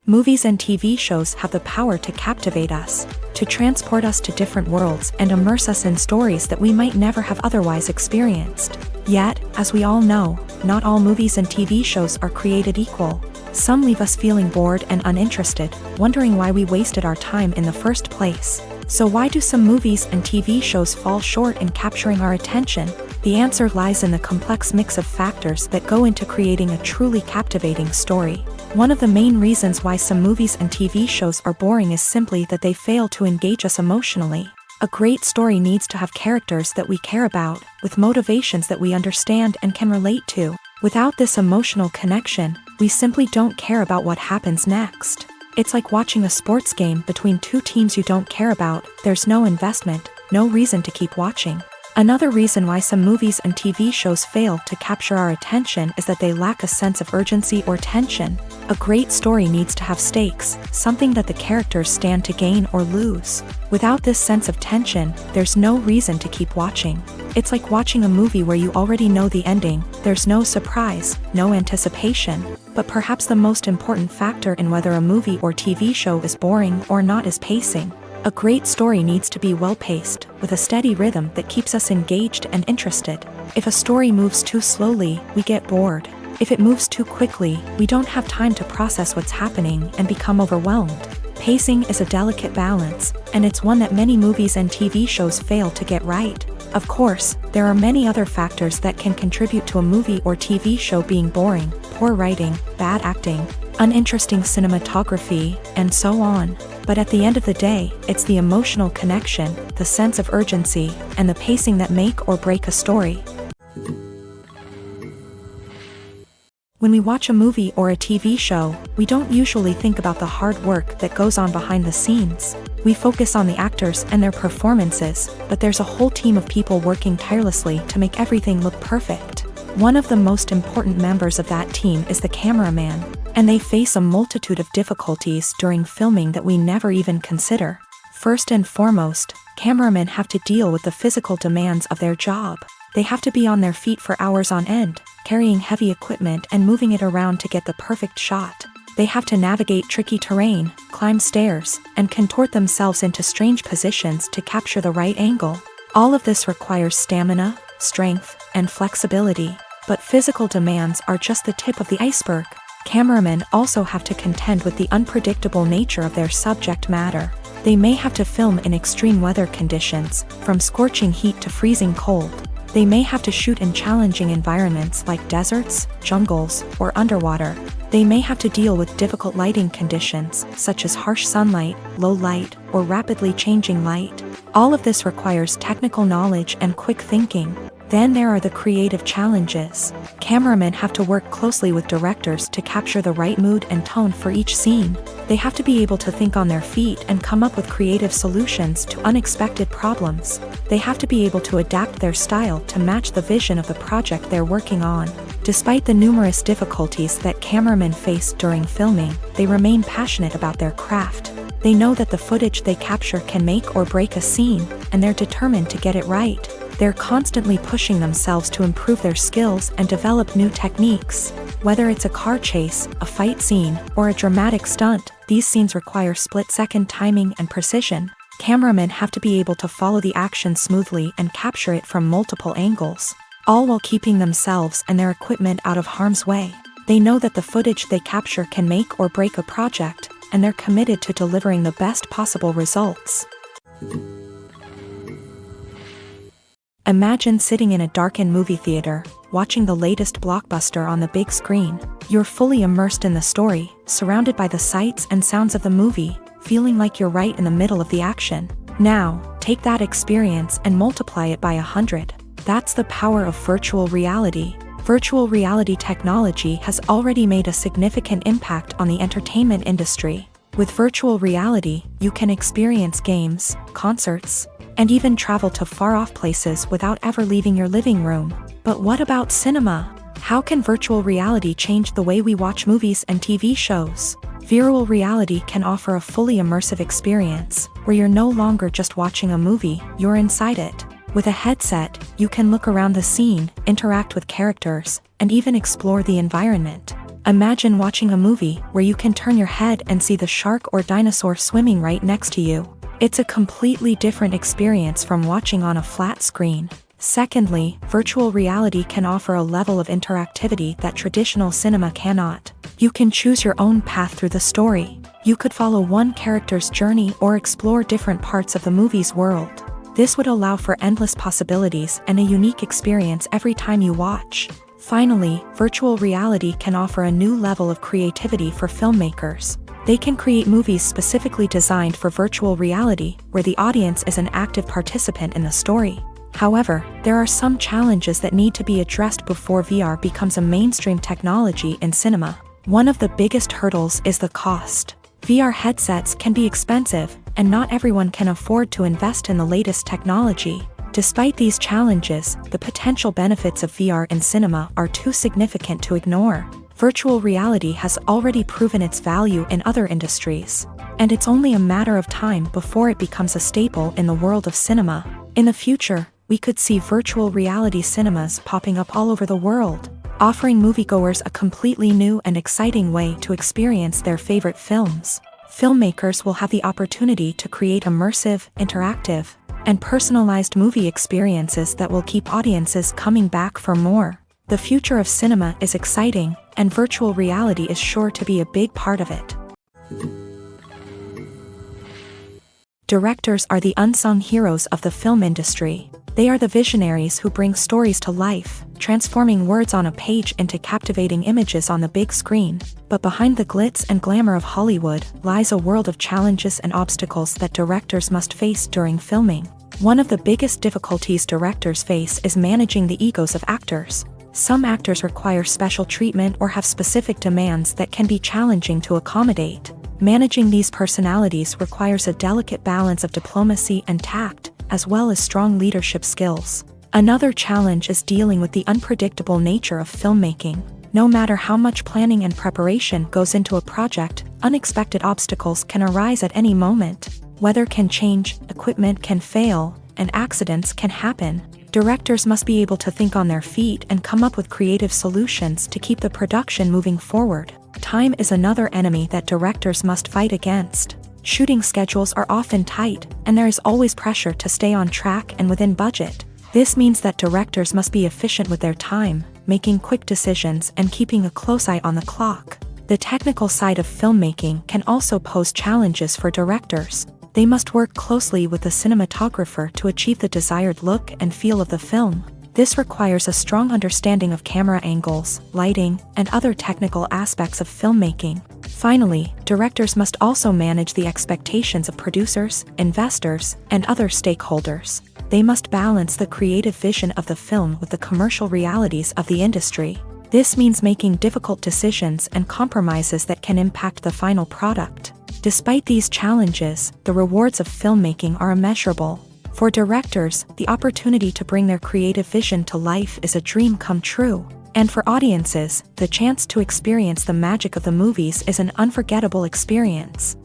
Movies and TV shows have the power to captivate us, to transport us to different worlds and immerse us in stories that we might never have otherwise experienced. Yet, as we all know, not all movies and TV shows are created equal. Some leave us feeling bored and uninterested, wondering why we wasted our time in the first place. So why do some movies and TV shows fall short in capturing our attention? The answer lies in the complex mix of factors that go into creating a truly captivating story. One of the main reasons why some movies and TV shows are boring is simply that they fail to engage us emotionally. A great story needs to have characters that we care about, with motivations that we understand and can relate to. Without this emotional connection, we simply don't care about what happens next. It's like watching a sports game between two teams you don't care about. There's no investment, no reason to keep watching. Another reason why some movies and TV shows fail to capture our attention is that they lack a sense of urgency or tension. A great story needs to have stakes, something that the characters stand to gain or lose. Without this sense of tension, there's no reason to keep watching. It's like watching a movie where you already know the ending. There's no surprise, no anticipation. But perhaps the most important factor in whether a movie or TV show is boring or not is pacing. A great story needs to be well-paced, with a steady rhythm that keeps us engaged and interested. If a story moves too slowly, we get bored. If it moves too quickly, we don't have time to process what's happening and become overwhelmed. Pacing is a delicate balance, and it's one that many movies and TV shows fail to get right. Of course, there are many other factors that can contribute to a movie or TV show being boring: poor writing, bad acting, uninteresting cinematography, and so on. But at the end of the day, it's the emotional connection, the sense of urgency, and the pacing that make or break a story. When we watch a movie or a TV show, we don't usually think about the hard work that goes on behind the scenes. We focus on the actors and their performances, but there's a whole team of people working tirelessly to make everything look perfect. One of the most important members of that team is the cameraman, and they face a multitude of difficulties during filming that we never even consider. First and foremost, cameramen have to deal with the physical demands of their job. They have to be on their feet for hours on end, carrying heavy equipment and moving it around to get the perfect shot. They have to navigate tricky terrain, climb stairs, and contort themselves into strange positions to capture the right angle. All of this requires stamina, strength, and flexibility. But physical demands are just the tip of the iceberg. Cameramen also have to contend with the unpredictable nature of their subject matter. They may have to film in extreme weather conditions, from scorching heat to freezing cold. They may have to shoot in challenging environments like deserts, jungles, or underwater. They may have to deal with difficult lighting conditions, such as harsh sunlight, low light, or rapidly changing light. All of this requires technical knowledge and quick thinking. Then there are the creative challenges. Cameramen have to work closely with directors to capture the right mood and tone for each scene. They have to be able to think on their feet and come up with creative solutions to unexpected problems. They have to be able to adapt their style to match the vision of the project they're working on. Despite the numerous difficulties that cameramen face during filming, they remain passionate about their craft. They know that the footage they capture can make or break a scene, and they're determined to get it right. They're constantly pushing themselves to improve their skills and develop new techniques. Whether it's a car chase, a fight scene, or a dramatic stunt, these scenes require split-second timing and precision. Cameramen have to be able to follow the action smoothly and capture it from multiple angles, all while keeping themselves and their equipment out of harm's way. They know that the footage they capture can make or break a project, and they're committed to delivering the best possible results. Imagine sitting in a darkened movie theater, watching the latest blockbuster on the big screen. You're fully immersed in the story, surrounded by the sights and sounds of the movie, feeling like you're right in the middle of the action. Now, take that experience and multiply it by 100. That's the power of virtual reality. Virtual reality technology has already made a significant impact on the entertainment industry. With virtual reality, you can experience games, concerts, and even travel to far-off places without ever leaving your living room. But what about cinema? How can virtual reality change the way we watch movies and TV shows? Virtual reality can offer a fully immersive experience, where you're no longer just watching a movie, you're inside it. With a headset, you can look around the scene, interact with characters, and even explore the environment. Imagine watching a movie where you can turn your head and see the shark or dinosaur swimming right next to you. It's a completely different experience from watching on a flat screen. Secondly, virtual reality can offer a level of interactivity that traditional cinema cannot. You can choose your own path through the story. You could follow one character's journey or explore different parts of the movie's world. This would allow for endless possibilities and a unique experience every time you watch. Finally, virtual reality can offer a new level of creativity for filmmakers. They can create movies specifically designed for virtual reality, where the audience is an active participant in the story. However, there are some challenges that need to be addressed before VR becomes a mainstream technology in cinema. One of the biggest hurdles is the cost. VR headsets can be expensive, and not everyone can afford to invest in the latest technology. Despite these challenges, the potential benefits of VR in cinema are too significant to ignore. Virtual reality has already proven its value in other industries, and it's only a matter of time before it becomes a staple in the world of cinema. In the future, we could see virtual reality cinemas popping up all over the world, offering moviegoers a completely new and exciting way to experience their favorite films. Filmmakers will have the opportunity to create immersive, interactive, and personalized movie experiences that will keep audiences coming back for more. The future of cinema is exciting, and virtual reality is sure to be a big part of it. Directors are the unsung heroes of the film industry. They are the visionaries who bring stories to life, transforming words on a page into captivating images on the big screen. But behind the glitz and glamour of Hollywood lies a world of challenges and obstacles that directors must face during filming. One of the biggest difficulties directors face is managing the egos of actors. Some actors require special treatment or have specific demands that can be challenging to accommodate. Managing these personalities requires a delicate balance of diplomacy and tact, as well as strong leadership skills. Another challenge is dealing with the unpredictable nature of filmmaking. No matter how much planning and preparation goes into a project, unexpected obstacles can arise at any moment. Weather can change, equipment can fail, and accidents can happen. Directors must be able to think on their feet and come up with creative solutions to keep the production moving forward. Time is another enemy that directors must fight against. Shooting schedules are often tight, and there is always pressure to stay on track and within budget. This means that directors must be efficient with their time, making quick decisions and keeping a close eye on the clock. The technical side of filmmaking can also pose challenges for directors. They must work closely with the cinematographer to achieve the desired look and feel of the film. This requires a strong understanding of camera angles, lighting, and other technical aspects of filmmaking. Finally, directors must also manage the expectations of producers, investors, and other stakeholders. They must balance the creative vision of the film with the commercial realities of the industry. This means making difficult decisions and compromises that can impact the final product. Despite these challenges, the rewards of filmmaking are immeasurable. For directors, the opportunity to bring their creative vision to life is a dream come true. And for audiences, the chance to experience the magic of the movies is an unforgettable experience.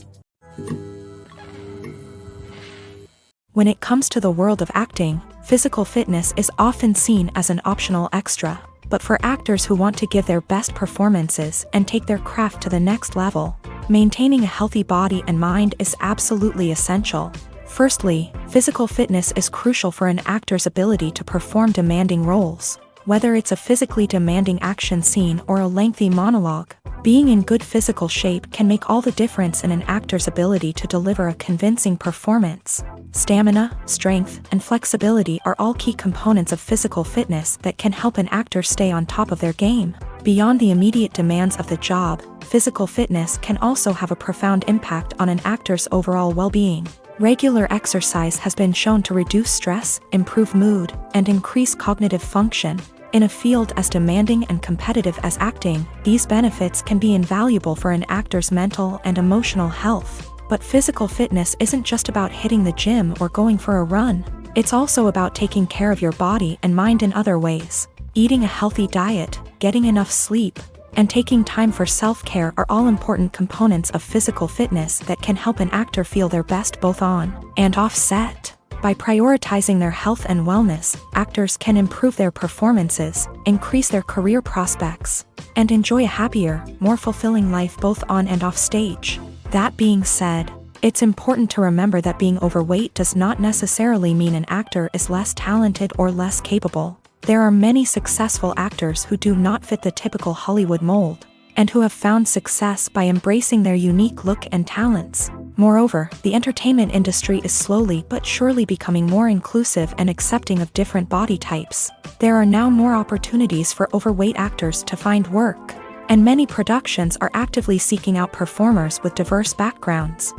When it comes to the world of acting, physical fitness is often seen as an optional extra. But for actors who want to give their best performances and take their craft to the next level, maintaining a healthy body and mind is absolutely essential. Firstly, physical fitness is crucial for an actor's ability to perform demanding roles. Whether it's a physically demanding action scene or a lengthy monologue, being in good physical shape can make all the difference in an actor's ability to deliver a convincing performance. Stamina, strength, and flexibility are all key components of physical fitness that can help an actor stay on top of their game. Beyond the immediate demands of the job, physical fitness can also have a profound impact on an actor's overall well-being. Regular exercise has been shown to reduce stress, improve mood, and increase cognitive function. In a field as demanding and competitive as acting, these benefits can be invaluable for an actor's mental and emotional health. But physical fitness isn't just about hitting the gym or going for a run. It's also about taking care of your body and mind in other ways. Eating a healthy diet, getting enough sleep, and taking time for self-care are all important components of physical fitness that can help an actor feel their best both on and off set. By prioritizing their health and wellness, actors can improve their performances, increase their career prospects, and enjoy a happier, more fulfilling life both on and off stage. That being said, it's important to remember that being overweight does not necessarily mean an actor is less talented or less capable. There are many successful actors who do not fit the typical Hollywood mold, and who have found success by embracing their unique look and talents. Moreover, the entertainment industry is slowly but surely becoming more inclusive and accepting of different body types. There are now more opportunities for overweight actors to find work, and many productions are actively seeking out performers with diverse backgrounds.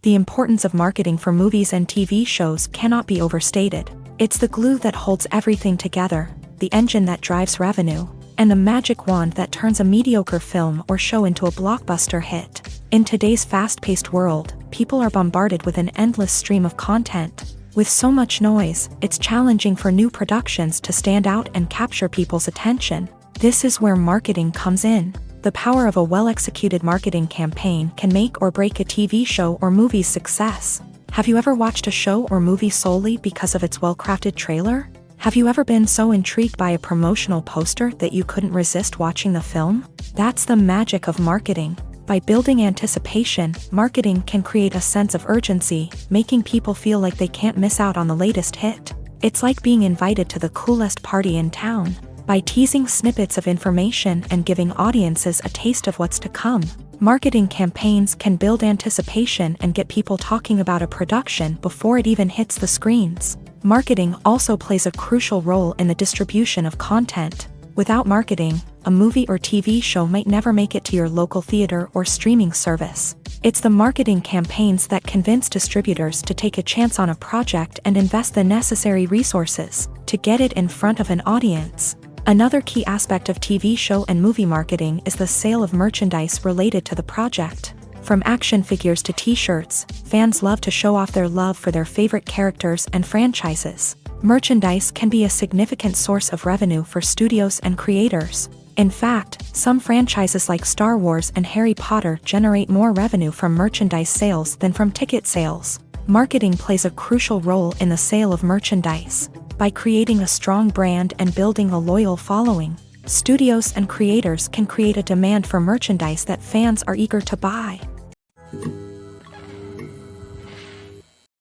The importance of marketing for movies and TV shows cannot be overstated. It's the glue that holds everything together, the engine that drives revenue, and the magic wand that turns a mediocre film or show into a blockbuster hit. In today's fast-paced world, people are bombarded with an endless stream of content. With so much noise, it's challenging for new productions to stand out and capture people's attention. This is where marketing comes in. The power of a well-executed marketing campaign can make or break a TV show or movie's success. Have you ever watched a show or movie solely because of its well-crafted trailer? Have you ever been so intrigued by a promotional poster that you couldn't resist watching the film? That's the magic of marketing. By building anticipation, marketing can create a sense of urgency, making people feel like they can't miss out on the latest hit. It's like being invited to the coolest party in town. By teasing snippets of information and giving audiences a taste of what's to come, marketing campaigns can build anticipation and get people talking about a production before it even hits the screens. Marketing also plays a crucial role in the distribution of content. Without marketing, a movie or TV show might never make it to your local theater or streaming service. It's the marketing campaigns that convince distributors to take a chance on a project and invest the necessary resources to get it in front of an audience. Another key aspect of TV show and movie marketing is the sale of merchandise related to the project. From action figures to t-shirts, fans love to show off their love for their favorite characters and franchises. Merchandise can be a significant source of revenue for studios and creators. In fact, some franchises like Star Wars and Harry Potter generate more revenue from merchandise sales than from ticket sales. Marketing plays a crucial role in the sale of merchandise. By creating a strong brand and building a loyal following, studios and creators can create a demand for merchandise that fans are eager to buy.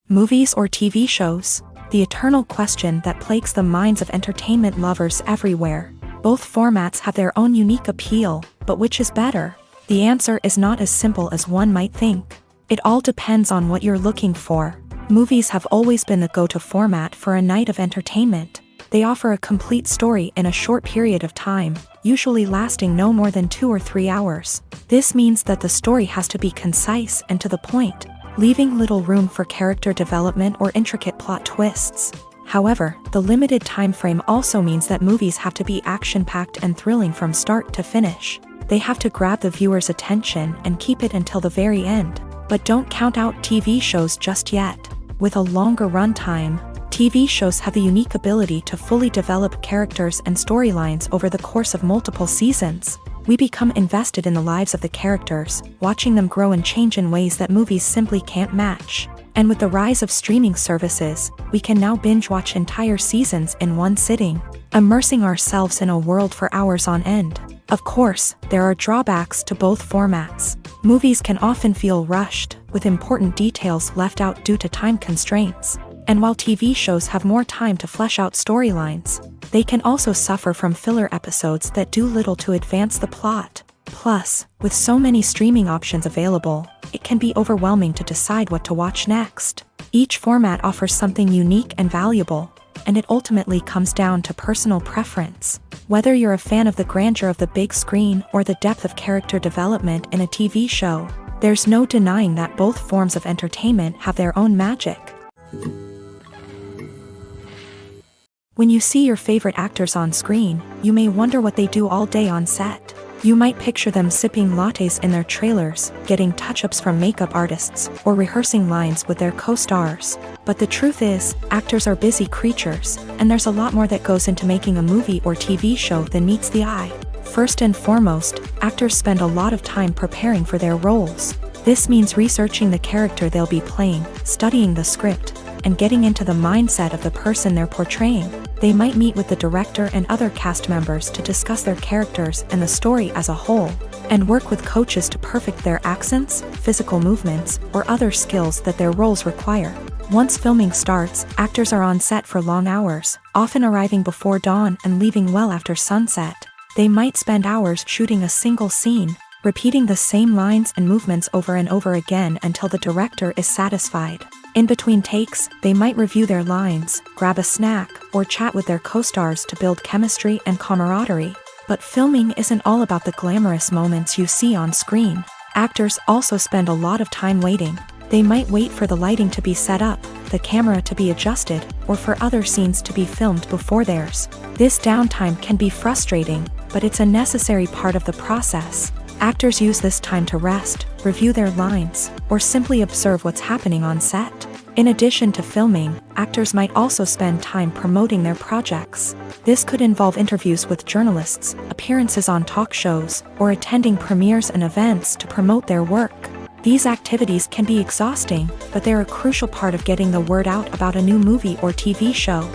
Movies or TV shows? The eternal question that plagues the minds of entertainment lovers everywhere. Both formats have their own unique appeal, but which is better? The answer is not as simple as one might think. It all depends on what you're looking for. Movies have always been the go-to format for a night of entertainment. They offer a complete story in a short period of time, usually lasting no more than 2 or 3 hours. This means that the story has to be concise and to the point, leaving little room for character development or intricate plot twists. However, the limited time frame also means that movies have to be action-packed and thrilling from start to finish. They have to grab the viewer's attention and keep it until the very end. But don't count out TV shows just yet. With a longer runtime, TV shows have the unique ability to fully develop characters and storylines over the course of multiple seasons. We become invested in the lives of the characters, watching them grow and change in ways that movies simply can't match. And with the rise of streaming services, we can now binge-watch entire seasons in one sitting, immersing ourselves in a world for hours on end. Of course, there are drawbacks to both formats. Movies can often feel rushed, with important details left out due to time constraints. And while TV shows have more time to flesh out storylines, they can also suffer from filler episodes that do little to advance the plot. Plus, with so many streaming options available, it can be overwhelming to decide what to watch next. Each format offers something unique and valuable, and it ultimately comes down to personal preference. Whether you're a fan of the grandeur of the big screen or the depth of character development in a TV show, there's no denying that both forms of entertainment have their own magic. When you see your favorite actors on screen, you may wonder what they do all day on set. You might picture them sipping lattes in their trailers, getting touch-ups from makeup artists, or rehearsing lines with their co-stars. But the truth is, actors are busy creatures, and there's a lot more that goes into making a movie or TV show than meets the eye. First and foremost, actors spend a lot of time preparing for their roles. This means researching the character they'll be playing, studying the script, and getting into the mindset of the person they're portraying. They might meet with the director and other cast members to discuss their characters and the story as a whole, and work with coaches to perfect their accents, physical movements, or other skills that their roles require. Once filming starts, actors are on set for long hours, often arriving before dawn and leaving well after sunset. They might spend hours shooting a single scene, repeating the same lines and movements over and over again until the director is satisfied. In between takes, they might review their lines, grab a snack, or chat with their co-stars to build chemistry and camaraderie. But filming isn't all about the glamorous moments you see on screen. Actors also spend a lot of time waiting. They might wait for the lighting to be set up, the camera to be adjusted, or for other scenes to be filmed before theirs. This downtime can be frustrating, but it's a necessary part of the process. Actors use this time to rest, review their lines, or simply observe what's happening on set. In addition to filming, actors might also spend time promoting their projects. This could involve interviews with journalists, appearances on talk shows, or attending premieres and events to promote their work. These activities can be exhausting, but they're a crucial part of getting the word out about a new movie or TV show.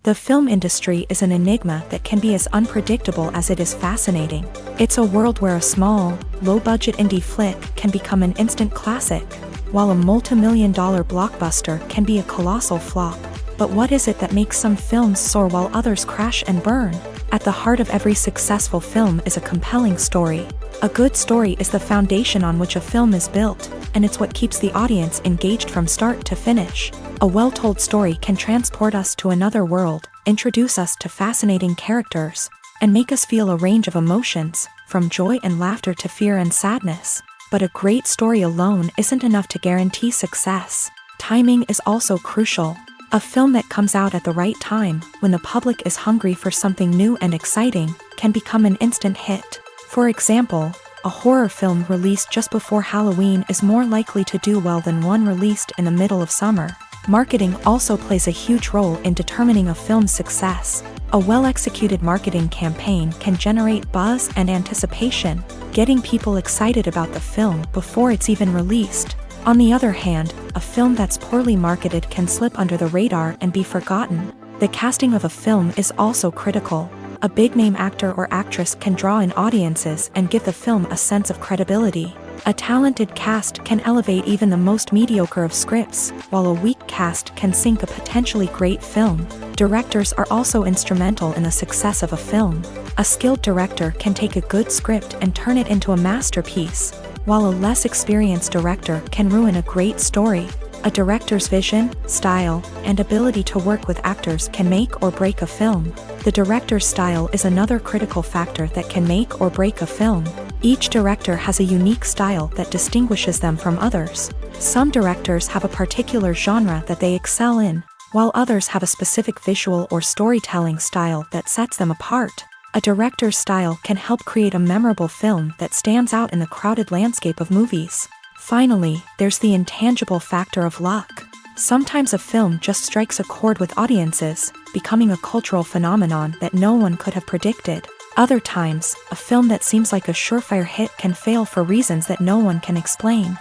The film industry is an enigma that can be as unpredictable as it is fascinating. It's a world where a small, low-budget indie flick can become an instant classic, while a multi-million-dollar blockbuster can be a colossal flop. But what is it that makes some films soar while others crash and burn? At the heart of every successful film is a compelling story. A good story is the foundation on which a film is built, and it's what keeps the audience engaged from start to finish. A well-told story can transport us to another world, introduce us to fascinating characters, and make us feel a range of emotions, from joy and laughter to fear and sadness. But a great story alone isn't enough to guarantee success. Timing is also crucial. A film that comes out at the right time, when the public is hungry for something new and exciting, can become an instant hit. For example, a horror film released just before Halloween is more likely to do well than one released in the middle of summer. Marketing also plays a huge role in determining a film's success. A well-executed marketing campaign can generate buzz and anticipation, getting people excited about the film before it's even released. On the other hand, a film that's poorly marketed can slip under the radar and be forgotten. The casting of a film is also critical. A big-name actor or actress can draw in audiences and give the film a sense of credibility. A talented cast can elevate even the most mediocre of scripts, while a weak cast can sink a potentially great film. Directors are also instrumental in the success of a film. A skilled director can take a good script and turn it into a masterpiece, while a less experienced director can ruin a great story. A director's vision, style, and ability to work with actors can make or break a film. The director's style is another critical factor that can make or break a film. Each director has a unique style that distinguishes them from others. Some directors have a particular genre that they excel in, while others have a specific visual or storytelling style that sets them apart. A director's style can help create a memorable film that stands out in the crowded landscape of movies. Finally, there's the intangible factor of luck. Sometimes a film just strikes a chord with audiences, becoming a cultural phenomenon that no one could have predicted. Other times, a film that seems like a surefire hit can fail for reasons that no one can explain.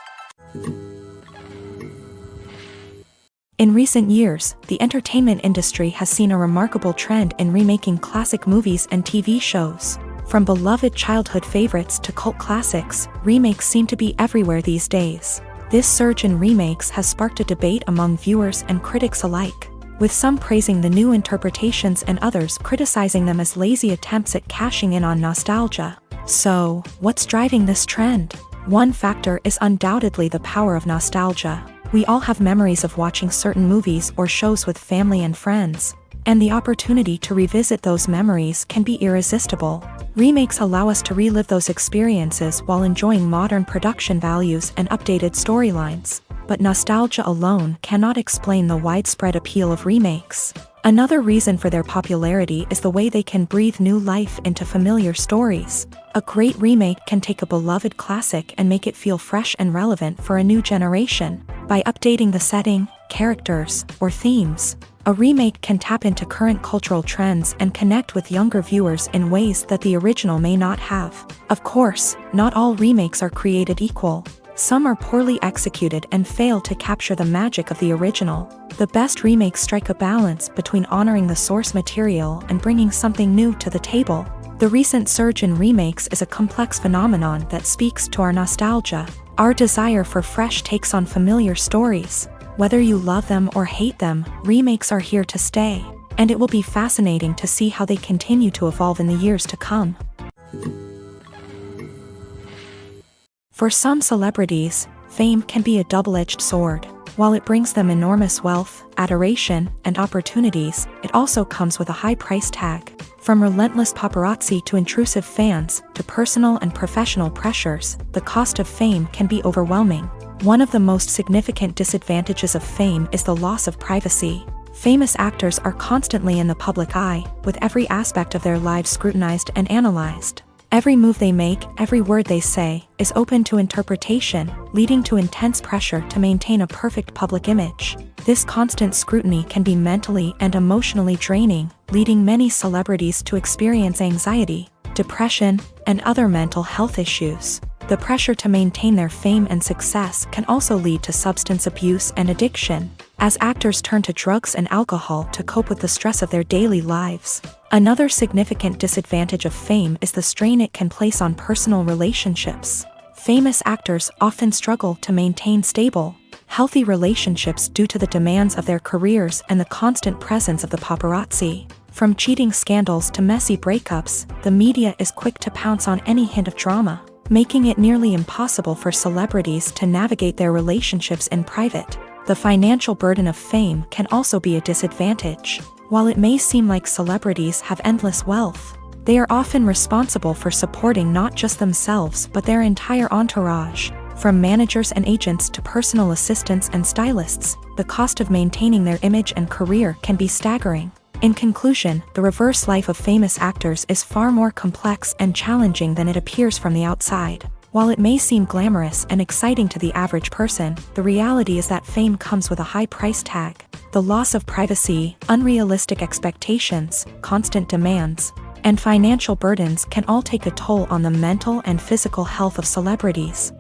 In recent years, the entertainment industry has seen a remarkable trend in remaking classic movies and TV shows. From beloved childhood favorites to cult classics, remakes seem to be everywhere these days. This surge in remakes has sparked a debate among viewers and critics alike, with some praising the new interpretations and others criticizing them as lazy attempts at cashing in on nostalgia. So, what's driving this trend? One factor is undoubtedly the power of nostalgia. We all have memories of watching certain movies or shows with family and friends, and the opportunity to revisit those memories can be irresistible. Remakes allow us to relive those experiences while enjoying modern production values and updated storylines. But nostalgia alone cannot explain the widespread appeal of remakes. Another reason for their popularity is the way they can breathe new life into familiar stories. A great remake can take a beloved classic and make it feel fresh and relevant for a new generation. By updating the setting, characters, or themes, a remake can tap into current cultural trends and connect with younger viewers in ways that the original may not have. Of course, not all remakes are created equal. Some are poorly executed and fail to capture the magic of the original. The best remakes strike a balance between honoring the source material and bringing something new to the table. The recent surge in remakes is a complex phenomenon that speaks to our nostalgia, our desire for fresh takes on familiar stories. Whether you love them or hate them, remakes are here to stay, and it will be fascinating to see how they continue to evolve in the years to come. For some celebrities, fame can be a double-edged sword. While it brings them enormous wealth, adoration, and opportunities, it also comes with a high price tag. From relentless paparazzi to intrusive fans, to personal and professional pressures, the cost of fame can be overwhelming. One of the most significant disadvantages of fame is the loss of privacy. Famous actors are constantly in the public eye, with every aspect of their lives scrutinized and analyzed. Every move they make, every word they say, is open to interpretation, leading to intense pressure to maintain a perfect public image. This constant scrutiny can be mentally and emotionally draining, leading many celebrities to experience anxiety, depression, and other mental health issues. The pressure to maintain their fame and success can also lead to substance abuse and addiction, as actors turn to drugs and alcohol to cope with the stress of their daily lives. Another significant disadvantage of fame is the strain it can place on personal relationships. Famous actors often struggle to maintain stable, healthy relationships due to the demands of their careers and the constant presence of the paparazzi. From cheating scandals to messy breakups, the media is quick to pounce on any hint of drama, making it nearly impossible for celebrities to navigate their relationships in private. The financial burden of fame can also be a disadvantage. While it may seem like celebrities have endless wealth, they are often responsible for supporting not just themselves but their entire entourage. From managers and agents to personal assistants and stylists, the cost of maintaining their image and career can be staggering. In conclusion, the reverse life of famous actors is far more complex and challenging than it appears from the outside. While it may seem glamorous and exciting to the average person, the reality is that fame comes with a high price tag. The loss of privacy, unrealistic expectations, constant demands, and financial burdens can all take a toll on the mental and physical health of celebrities.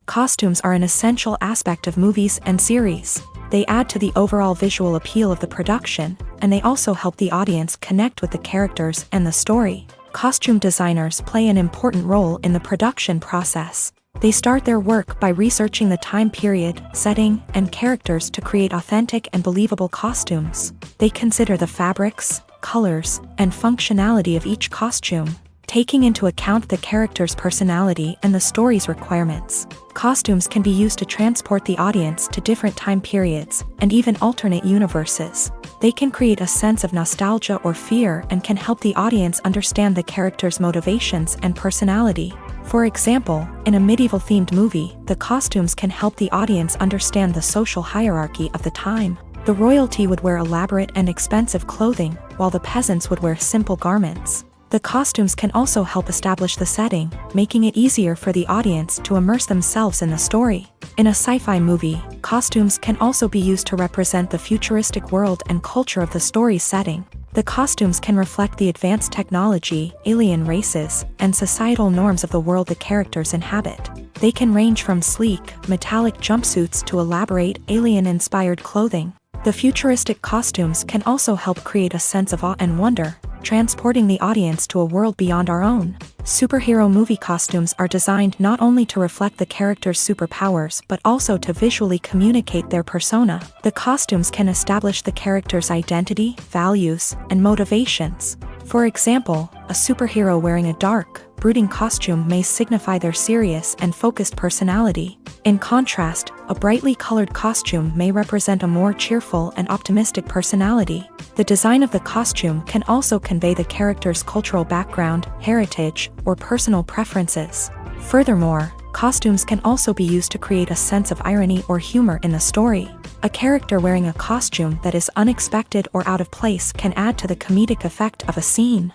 Costumes are an essential aspect of movies and series. They add to the overall visual appeal of the production, and they also help the audience connect with the characters and the story. Costume designers play an important role in the production process. They start their work by researching the time period, setting, and characters to create authentic and believable costumes. They consider the fabrics, colors, and functionality of each costume, taking into account the character's personality and the story's requirements. Costumes can be used to transport the audience to different time periods, and even alternate universes. They can create a sense of nostalgia or fear and can help the audience understand the character's motivations and personality. For example, in a medieval-themed movie, the costumes can help the audience understand the social hierarchy of the time. The royalty would wear elaborate and expensive clothing, while the peasants would wear simple garments. The costumes can also help establish the setting, making it easier for the audience to immerse themselves in the story. In a sci-fi movie, costumes can also be used to represent the futuristic world and culture of the story's setting. The costumes can reflect the advanced technology, alien races, and societal norms of the world the characters inhabit. They can range from sleek, metallic jumpsuits to elaborate, alien-inspired clothing. The futuristic costumes can also help create a sense of awe and wonder, transporting the audience to a world beyond our own. Superhero movie costumes are designed not only to reflect the character's superpowers but also to visually communicate their persona. The costumes can establish the character's identity, values, and motivations. For example, a superhero wearing a dark, brooding costume may signify their serious and focused personality. In contrast, a brightly colored costume may represent a more cheerful and optimistic personality. The design of the costume can also convey the character's cultural background, heritage, or personal preferences. Furthermore, costumes can also be used to create a sense of irony or humor in the story. A character wearing a costume that is unexpected or out of place can add to the comedic effect of a scene.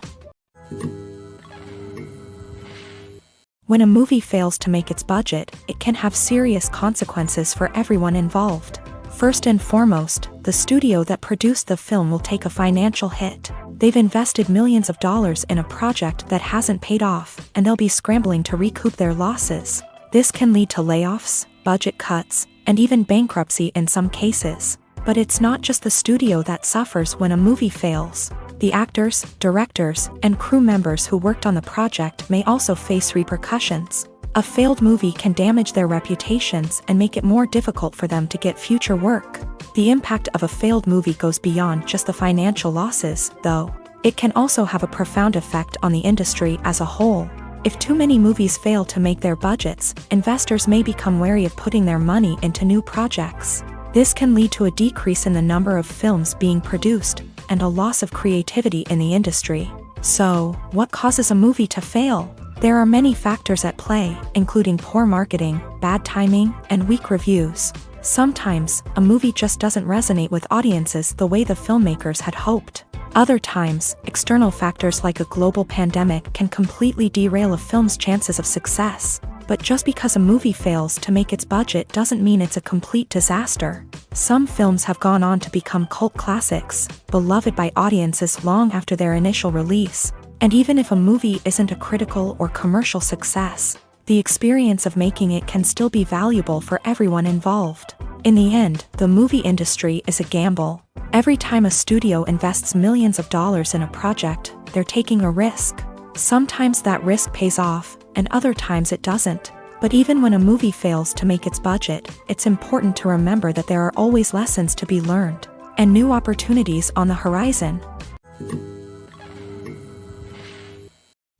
When a movie fails to make its budget, it can have serious consequences for everyone involved. First and foremost, the studio that produced the film will take a financial hit. They've invested millions of dollars in a project that hasn't paid off, and they'll be scrambling to recoup their losses. This can lead to layoffs, budget cuts, and even bankruptcy in some cases. But it's not just the studio that suffers when a movie fails. The actors, directors, and crew members who worked on the project may also face repercussions. A failed movie can damage their reputations and make it more difficult for them to get future work. The impact of a failed movie goes beyond just the financial losses, though. It can also have a profound effect on the industry as a whole. If too many movies fail to make their budgets, investors may become wary of putting their money into new projects. This can lead to a decrease in the number of films being produced, and a loss of creativity in the industry. So, what causes a movie to fail? There are many factors at play, including poor marketing, bad timing, and weak reviews. Sometimes, a movie just doesn't resonate with audiences the way the filmmakers had hoped. Other times, external factors like a global pandemic can completely derail a film's chances of success. But just because a movie fails to make its budget doesn't mean it's a complete disaster. Some films have gone on to become cult classics, beloved by audiences long after their initial release. And even if a movie isn't a critical or commercial success, the experience of making it can still be valuable for everyone involved. In the end, the movie industry is a gamble. Every time a studio invests millions of dollars in a project, they're taking a risk. Sometimes that risk pays off, and other times it doesn't. But even when a movie fails to make its budget, it's important to remember that there are always lessons to be learned, and new opportunities on the horizon.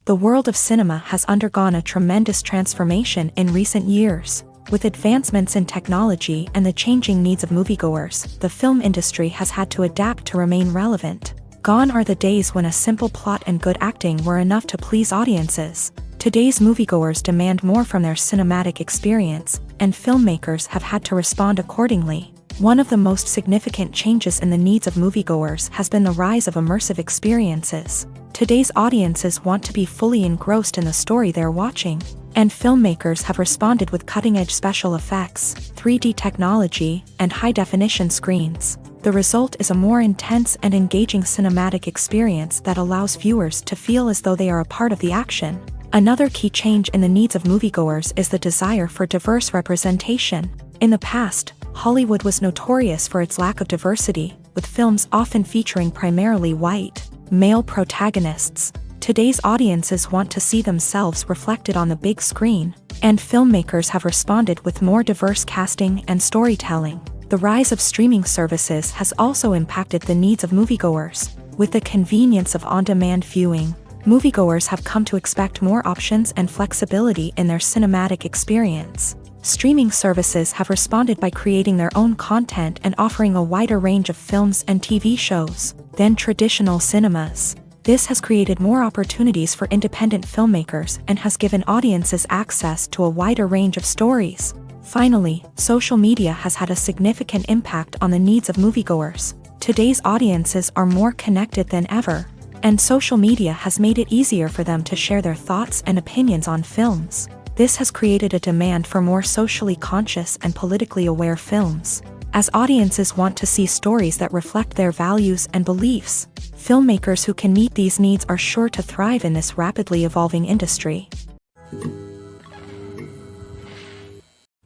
The world of cinema has undergone a tremendous transformation in recent years. With advancements in technology and the changing needs of moviegoers, the film industry has had to adapt to remain relevant. Gone are the days when a simple plot and good acting were enough to please audiences. Today's moviegoers demand more from their cinematic experience, and filmmakers have had to respond accordingly. One of the most significant changes in the needs of moviegoers has been the rise of immersive experiences. Today's audiences want to be fully engrossed in the story they're watching, and filmmakers have responded with cutting-edge special effects, 3D technology, and high-definition screens. The result is a more intense and engaging cinematic experience that allows viewers to feel as though they are a part of the action. Another key change in the needs of moviegoers is the desire for diverse representation. In the past, Hollywood was notorious for its lack of diversity, with films often featuring primarily white, male protagonists. Today's audiences want to see themselves reflected on the big screen, and filmmakers have responded with more diverse casting and storytelling. The rise of streaming services has also impacted the needs of moviegoers. With the convenience of on-demand viewing, moviegoers have come to expect more options and flexibility in their cinematic experience. Streaming services have responded by creating their own content and offering a wider range of films and TV shows than traditional cinemas. This has created more opportunities for independent filmmakers and has given audiences access to a wider range of stories. Finally, social media has had a significant impact on the needs of moviegoers. Today's audiences are more connected than ever, and social media has made it easier for them to share their thoughts and opinions on films. This has created a demand for more socially conscious and politically aware films. As audiences want to see stories that reflect their values and beliefs, filmmakers who can meet these needs are sure to thrive in this rapidly evolving industry.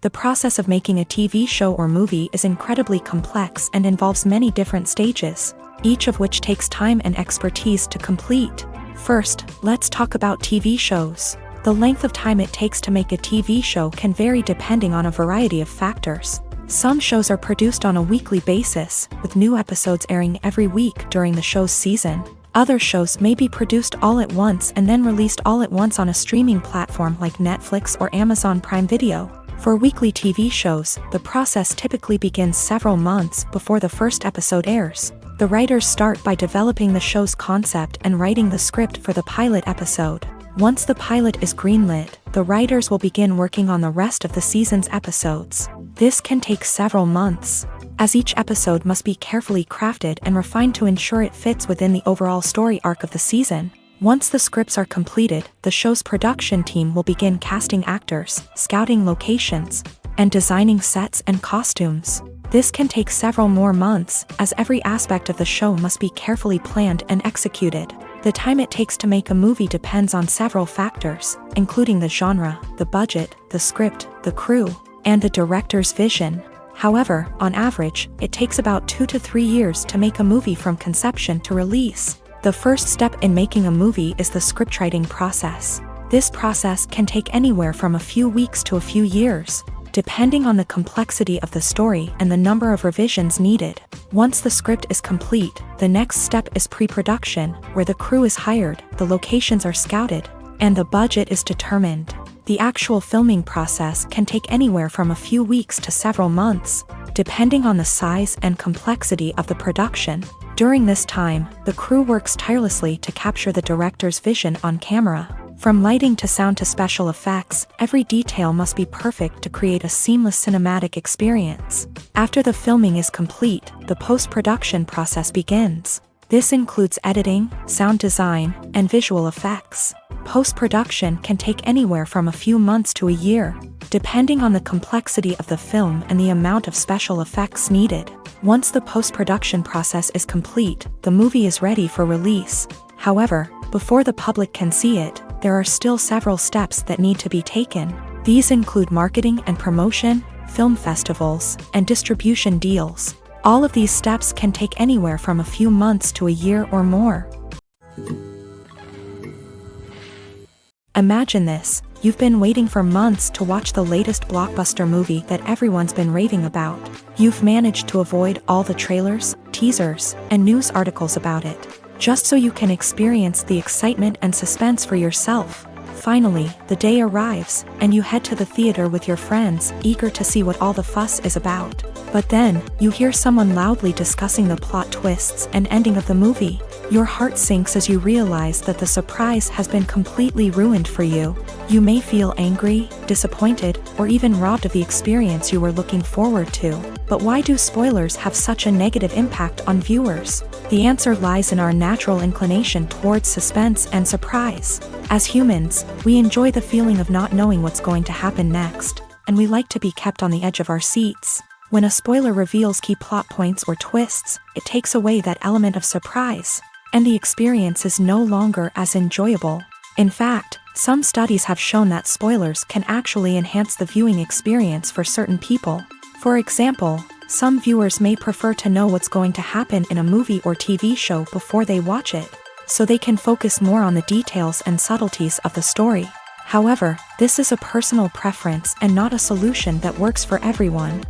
The process of making a TV show or movie is incredibly complex and involves many different stages, each of which takes time and expertise to complete. First, let's talk about TV shows. The length of time it takes to make a TV show can vary depending on a variety of factors. Some shows are produced on a weekly basis, with new episodes airing every week during the show's season. Other shows may be produced all at once and then released all at once on a streaming platform like Netflix or Amazon Prime Video. For weekly TV shows, the process typically begins several months before the first episode airs. The writers start by developing the show's concept and writing the script for the pilot episode. Once the pilot is greenlit, the writers will begin working on the rest of the season's episodes. This can take several months, as each episode must be carefully crafted and refined to ensure it fits within the overall story arc of the season. Once the scripts are completed, the show's production team will begin casting actors, scouting locations, and designing sets and costumes. This can take several more months, as every aspect of the show must be carefully planned and executed. The time it takes to make a movie depends on several factors, including the genre, the budget, the script, the crew, and the director's vision. However, on average, it takes about 2 to 3 years to make a movie from conception to release. The first step in making a movie is the scriptwriting process. This process can take anywhere from a few weeks to a few years, depending on the complexity of the story and the number of revisions needed. Once the script is complete, the next step is pre-production, where the crew is hired, the locations are scouted, and the budget is determined. The actual filming process can take anywhere from a few weeks to several months, depending on the size and complexity of the production. During this time, the crew works tirelessly to capture the director's vision on camera. From lighting to sound to special effects, every detail must be perfect to create a seamless cinematic experience. After the filming is complete, the post-production process begins. This includes editing, sound design, and visual effects. Post-production can take anywhere from a few months to a year, depending on the complexity of the film and the amount of special effects needed. Once the post-production process is complete, the movie is ready for release. However, before the public can see it, there are still several steps that need to be taken. These include marketing and promotion, film festivals, and distribution deals. All of these steps can take anywhere from a few months to a year or more. Imagine this: you've been waiting for months to watch the latest blockbuster movie that everyone's been raving about. You've managed to avoid all the trailers, teasers, and news articles about it, just so you can experience the excitement and suspense for yourself. Finally, the day arrives, and you head to the theater with your friends, eager to see what all the fuss is about. But then, you hear someone loudly discussing the plot twists and ending of the movie. Your heart sinks as you realize that the surprise has been completely ruined for you. You may feel angry, disappointed, or even robbed of the experience you were looking forward to. But why do spoilers have such a negative impact on viewers? The answer lies in our natural inclination towards suspense and surprise. As humans, we enjoy the feeling of not knowing what's going to happen next, and we like to be kept on the edge of our seats. When a spoiler reveals key plot points or twists, it takes away that element of surprise, and the experience is no longer as enjoyable. In fact, some studies have shown that spoilers can actually enhance the viewing experience for certain people. For example, some viewers may prefer to know what's going to happen in a movie or TV show before they watch it, so they can focus more on the details and subtleties of the story. However, this is a personal preference and not a solution that works for everyone.